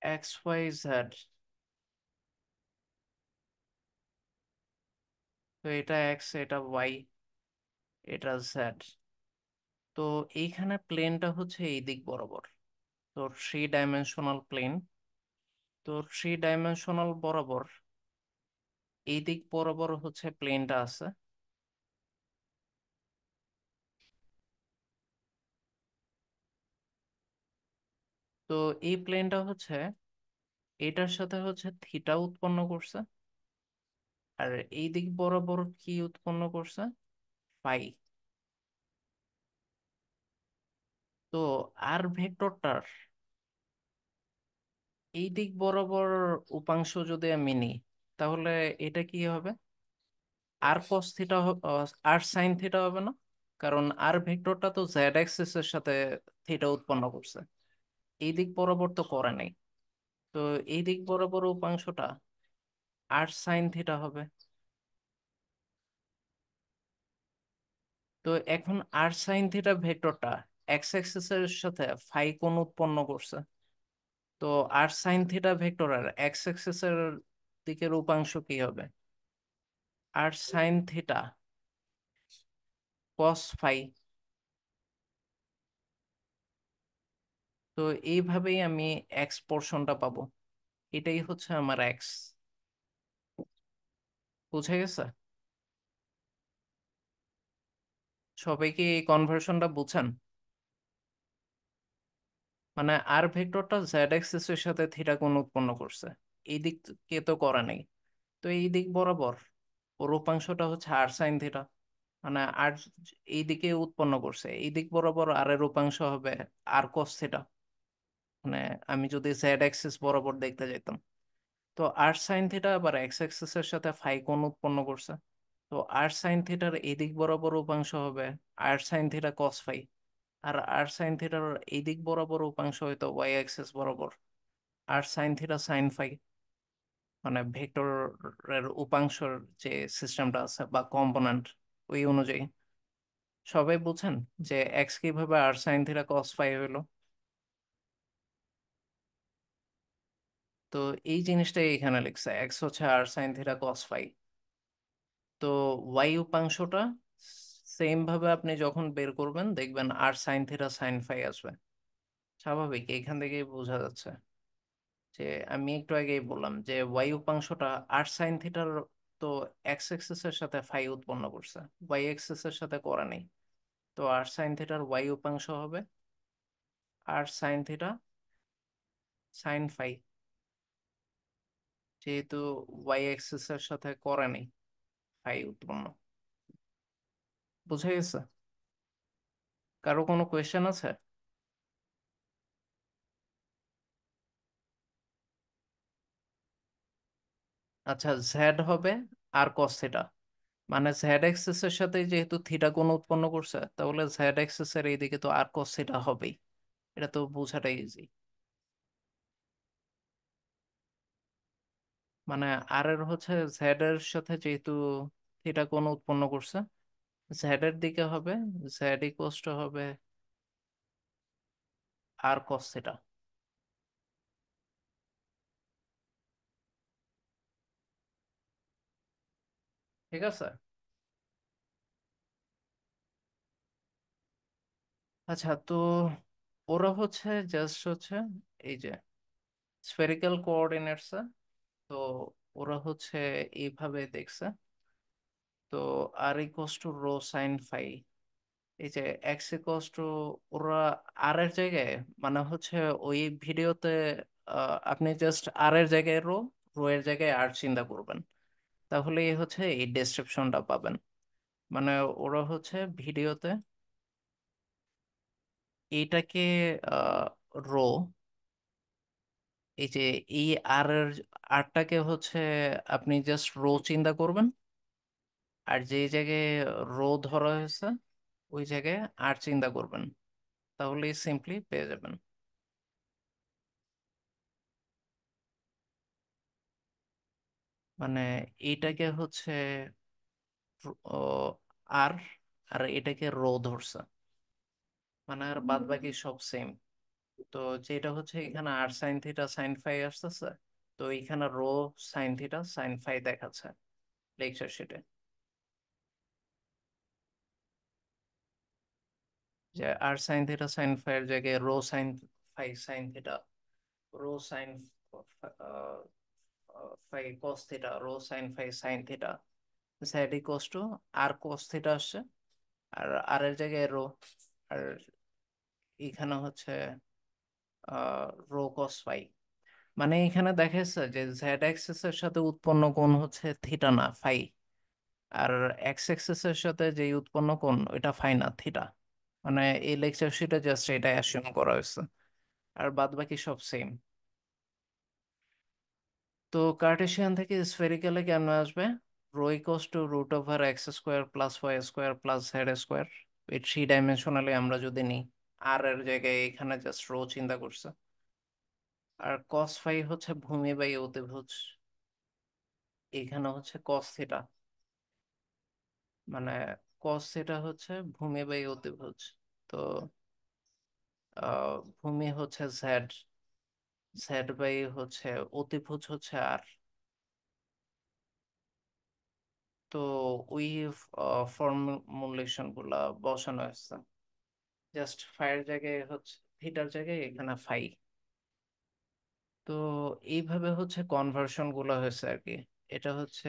এক্স ওয়াই জেড। তো এটা এক্স, এটা ওয়াই, এটা জেড। তো এইখানে প্লেনটা হচ্ছে এই দিক বরাবর, তো থ্রি ডাইমেনশনাল প্লেন। তো থ্রি ডাইমেনশনাল বরাবর এই দিক বরাবর হচ্ছে প্লেনটা আছে। তো এই প্লেনটা হচ্ছে এটার সাথে হচ্ছে থিটা উৎপন্ন করছে, আর এই দিক বরাবর কি উৎপন্ন করছে? ফাই। তো আর ভেক্টরটার এই দিক বরাবর উপাংশ যদি আমি নিই, তাহলে এটা কি হবে? আর কস থিটা, আর সাইন থিটা হবে না? কারণ আর ভেক্টরটা তো জেড অ্যাক্সিস এর সাথে থিটা উৎপন্ন করছে, এই দিক বরাবর তো করে নাই। তো এই দিক বরাবর উপাংশটা আর সাইন থিটা হবে। তো এখন আর সাইন থিটা ভেক্টরটা এক্স অ্যাক্সিস এর সাথে ফাই কোণ উৎপন্ন করছে। তো আর সাইন থিটা ভেক্টরের এক্স অ্যাক্সিস এর দিকের উপাংশ কি হবে? আর সাইন থিটা কস ফাই। তো এইভাবেই আমি এক্স পোর্শনটা পাবো। এটাই হচ্ছে আমার এক্স। বুঝে গেছে? সবাই কি এই কনভার্সনটা বুঝেন? মানে আর ভেক্টরটা জেড অ্যাক্সিস এর সাথে থিটা কোণ উৎপন্ন করছে, এই দিককে তো করা নেই। তো এই দিক বরাবর ওর উপাংশটা হচ্ছে আর সাইন থিটা। মানে আর এই দিকে উৎপন্ন করছে, এই দিক বরাবর আর এর উপাংশ হবে আর কস থিটা। মানে আমি যদি জেড অ্যাক্সিস বরাবর দেখতে যেতাম, তো আর সাইন থিটা আবার এক্স অ্যাক্সিস এর সাথে ফাই কোণ উৎপন্ন করছে। তো আর সাইন থিটার এই দিক বরাবর উপাংশ হবে আর সাইন থিটা কস ফাই। আর আর সাইন থিটার এই দিক বরাবর উপাংশ হয়তো ওয়াই অ্যাক্সিস বরাবর আর সাইন থিটা সাইন ফাই। মানে ভেক্টরের উপাংশের যে সিস্টেমটা আছে বা কম্পোনেন্ট, ওই অনুযায়ী। সবাই বুঝেন যে এক্স কিভাবে আর সাইন থিটা কস ফাই হইলো? তো এই জিনিসটাই এখানে লিখছে, এক্স হচ্ছে আর সাইন থিটা কস ফাই। তো ওয়াই উপাংশটা সেম ভাবে আপনি যখন বের করবেন দেখবেন আর সাইন থিটা সাইন ফাই আসবে। স্বাভাবিক, এখান থেকেই বোঝা যাচ্ছে যে আমি একটু আগেই বললাম যে ওয়াই উপাংশটা আর সাইন থিটার তো এক্স এক্সিস এর সাথে ফাই উৎপন্ন করছে, ওয়াই এক্সিস এর সাথে করা নেই। তো আর সাইন থিটার ওয়াই উপাংশ হবে আর সাইন থিটা সাইন ফাই, যেহেতু ওয়াই এক্সিস এর সাথে করে নেই ফাই উৎপন্ন। বুঝে গেছে? কারো কোনো কোয়েশ্চেন আছে? আচ্ছা, জেড হবে আর কস থিটা। মানে জেড এক্সিস এর সাথে যেহেতু থিটা কোণ উৎপন্ন করছে, তাহলে জেড এক্সিস এর এইদিকে তো আর কস থিটা হবেই। এটা তো বোঝাটাই ইজি। মানে আর এর হচ্ছে জেড এর সাথে যেহেতু থিটা কোণ উৎপন্ন করছে, জেড এর দিকে হবে জেড ইকুয়ালস টু হবে আর কস থিটা। ঠিক আছে। আচ্ছা, তো ওরা হচ্ছে জাস্ট হচ্ছে এই যে স্ফেরিক্যাল কোঅর্ডিনেটস, তো ওরা হচ্ছে এইভাবে দেখছে। তো R equals to rho sine phi, এই যে এক্স ইকুয়ালস টু, ওরা আর এর জায়গায়, মানে হচ্ছে ওই ভিডিওতে আপনি জাস্ট আর এর জায়গায় রো, রো এর জায়গায় আর চিন্তা করবেন, তাহলেই হচ্ছে এই ডেসক্রিপশনটা পাবেন। মানে ওরা হচ্ছে ভিডিওতে এইটাকে রো, এই যে এই আর এর আরটাকে হচ্ছে আপনি জাস্ট রো চিন্তা করবেন, আর যে জায়গায় রো ধরা হয়েছে ওই জায়গায় আর চিন্তা করবেন, তাহলেই সিম্পলি পেয়ে যাবেন। মানে এইটাকে হচ্ছে আর আর এটাকে রো ধরছে, মানে আর বাদ বাকি সব সেম। তো যেটা হচ্ছে এখানে r sine theta sine phi আসতেছে, তো এখানে rho sine theta sine phi দেখাচ্ছে লেকচার শিটে, যে r sine theta sine phi এর জায়গায় rho sine phi sine theta, rho sine phi cos theta, rho sine phi sine theta, z equals to R cos theta আসছে, আর আর এর জায়গায় rho, আর এখানে হচ্ছে রো কস ফাই। মানে এখানে দেখাচ্ছে যে জেড অ্যাক্সিস এর সাথে উৎপন্ন কোণ হচ্ছে থিটা না ফাই, আর এক্স অ্যাক্সিস এর সাথে যে উৎপন্ন কোণ ওইটা ফাই না থিটা। মানে এই লেকচার শিটে জাস্ট এটা অ্যাসিউম করা হয়েছে, আর বাদ বাকি সব সেম। তো কার্টেশিয়ান থেকে স্ফেরিক্যালে কেমন আসবে? Rho equals to root over x square plus Y square plus z square, এই থ্রি ডাইমেনশনালি আমরা যদি নিই, আর এর জায়গায় এখানে জাস্ট রো চিন্তা করছে। আর কস ফাই হচ্ছে ভূমি বাই অতিভুজ, এখানে হচ্ছে কস থিটা, মানে কস থিটা হচ্ছে ভূমি বাই অতিভুজ। তো ভূমি হচ্ছে জেড, জেড বাই হচ্ছে অতিভুজ হচ্ছে আর। তো ওই ফর্মুলেশন গুলা বসানো হয়েছে, জাস্ট ফাইয়ের জায়গায় হচ্ছে থিটার জায়গায় এখানে ফাই। তো এইভাবে হচ্ছে কনভার্সন গুলো হয়েছে আর কি। এটা হচ্ছে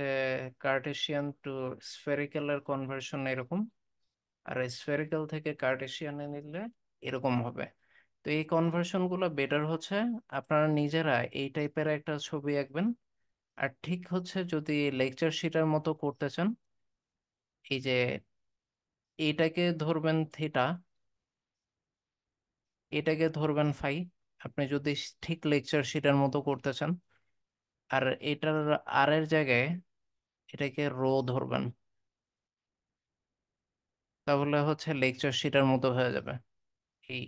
কার্টেশিয়ান টু স্ফেরিক্যাল এর কনভার্সন এরকম, আর স্ফেরিক্যাল থেকে কার্টেশিয়ানে নিলে এরকম হবে। তো এই কনভার্সন গুলো বেটার হচ্ছে আপনারা নিজেরা এই টাইপের একটা ছবি আঁকবেন। আর ঠিক হচ্ছে যদি লেকচার শিটের মতো করতে চান, এই যে এইটাকে ধরবেন থিটা, এটাকে ধরবেন ফাই, আপনি যদি ঠিক লেকচার শিটের মতো করতে চান। আর এটার আর এর জায়গায় এটাকে রো ধরবেন, তাহলে হচ্ছে লেকচার শিটের মতো হয়ে যাবে। এই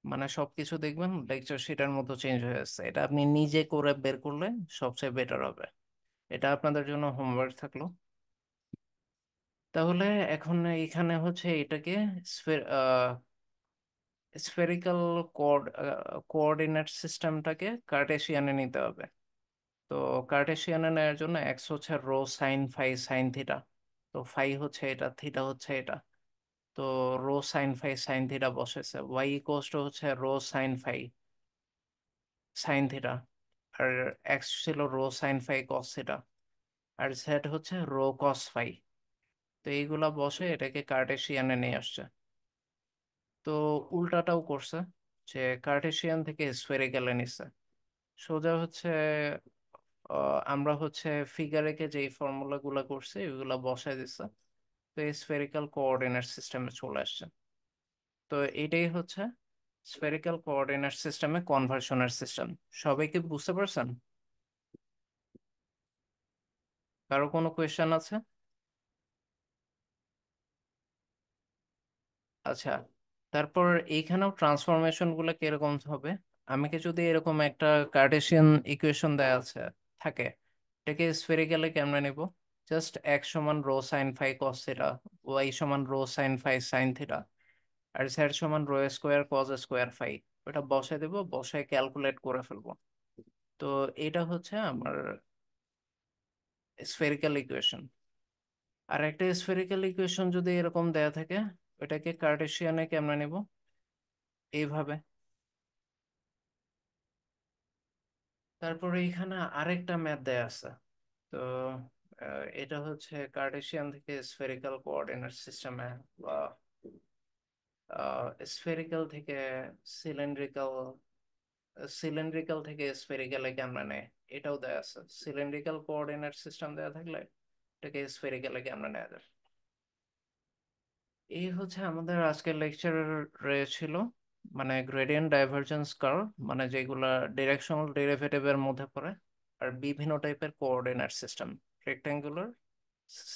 মানে সবকিছু দেখবেন লেকচার শিটের মতো চেঞ্জ হয়ে যাচ্ছে। এটা আপনি নিজে করে বের করলে সবচেয়ে বেটার হবে। এটা আপনাদের জন্য হোমওয়ার্ক থাকলো। তাহলে এখন এখানে হচ্ছে এটাকে স্ফেরিক্যাল কোঅর্ডিনেট সিস্টেমটাকে কার্টেশিয়ানে নিতে হবে। তো কার্টেশিয়ানে নেওয়ার জন্য এক্স হচ্ছে rho sine phi sine theta, তো ফাই হচ্ছে এটা, থিটা হচ্ছে এটা। তো rho sine phi sine theta বসেছে, ওয়াই ইকোয়াস টু হচ্ছে rho sine phi sine theta, আর এক্স ছিল rho sine phi cos theta, আর জেড হচ্ছে রো কস ফাই। তো এইগুলা বসে এটাকে কার্টেশিয়ানে নিয়ে আসছে। তো উল্টাটাও করছে, যে কার্টেশিয়ান থেকে স্ফেরিক্যালে নিচ্ছে। সোজা হচ্ছে আমরা হচ্ছে ফিগারেকে যেই ফর্মুলা গুলা করছি ওইগুলা বসায় দিচ্ছে, তো স্ফেরিক্যাল কোঅর্ডিনেট সিস্টেমে চলে আসছে। তো এটাই হচ্ছে স্ফেরিক্যাল কোঅর্ডিনেট সিস্টেমে কনভার্সনের সিস্টেম। সবাই কি বুঝতে পারছেন? কারো কোনো কোয়েশ্চেন আছে? আচ্ছা, তারপর এইখানেও ট্রান্সফরমেশন গুলো কিরকম হবে? আমাকে যদি এরকম একটা কার্টেশিয়ান ইকুয়েশন দেয়া আছে থাকে, এটাকে স্ফেরিক্যালে কেমনে নেব? জাস্ট এক্স সমান rho sine phi cos theta, Y সমান rho sine phi sine theta, আর জেড সমান rho square cos square phi. ওটা বসায় দেবো, বসায় ক্যালকুলেট করে ফেলবো। তো এটা হচ্ছে আমার স্ফেরিক্যাল ইকুয়েশন। আর একটা স্ফেরিক্যাল ইকুয়েশন যদি এরকম দেয়া থাকে, ওটাকে কার্টেশিয়ানে কেমনে নেব? এইভাবে। তারপরে এখানে আরেকটা ম্যাথ দেয়া আছে। তো এটা হচ্ছে কার্টেশিয়ান থেকে স্ফেরিক্যাল কোঅর্ডিনেট সিস্টেমে, বা স্ফেরিক্যাল থেকে সিলিন্ড্রিক্যাল, সিলিন্ড্রিক্যাল থেকে স্ফেরিক্যালে কেমনে নেয় এটাও দেয়া আছে। সিলিন্ড্রিক্যাল কোঅর্ডিনেট সিস্টেম দেয়া থাকলে এটাকে স্ফেরিক্যালে কেমনে নেওয়া যায়। এই হচ্ছে আমাদের আজকের লেকচার ছিল, মানে গ্রেডিয়েন্ট ডাইভারজেন্স কার্ভ, মানে যেগুলা ডিরেকশনাল ডেরিভেটিভের মধ্যে পড়ে, আর বিভিন্ন টাইপের coordinate system, rectangular,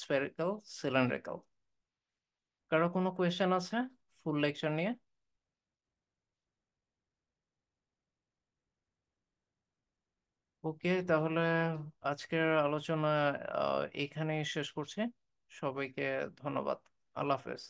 spherical, cylindrical. কারো কোনো কোয়েশ্চেন আছে ফুল লেকচার নিয়ে? ওকে, তাহলে আজকের আলোচনা এখানেই শেষ করছি। সবাইকে ধন্যবাদ। আল্লাহ হাফেজ।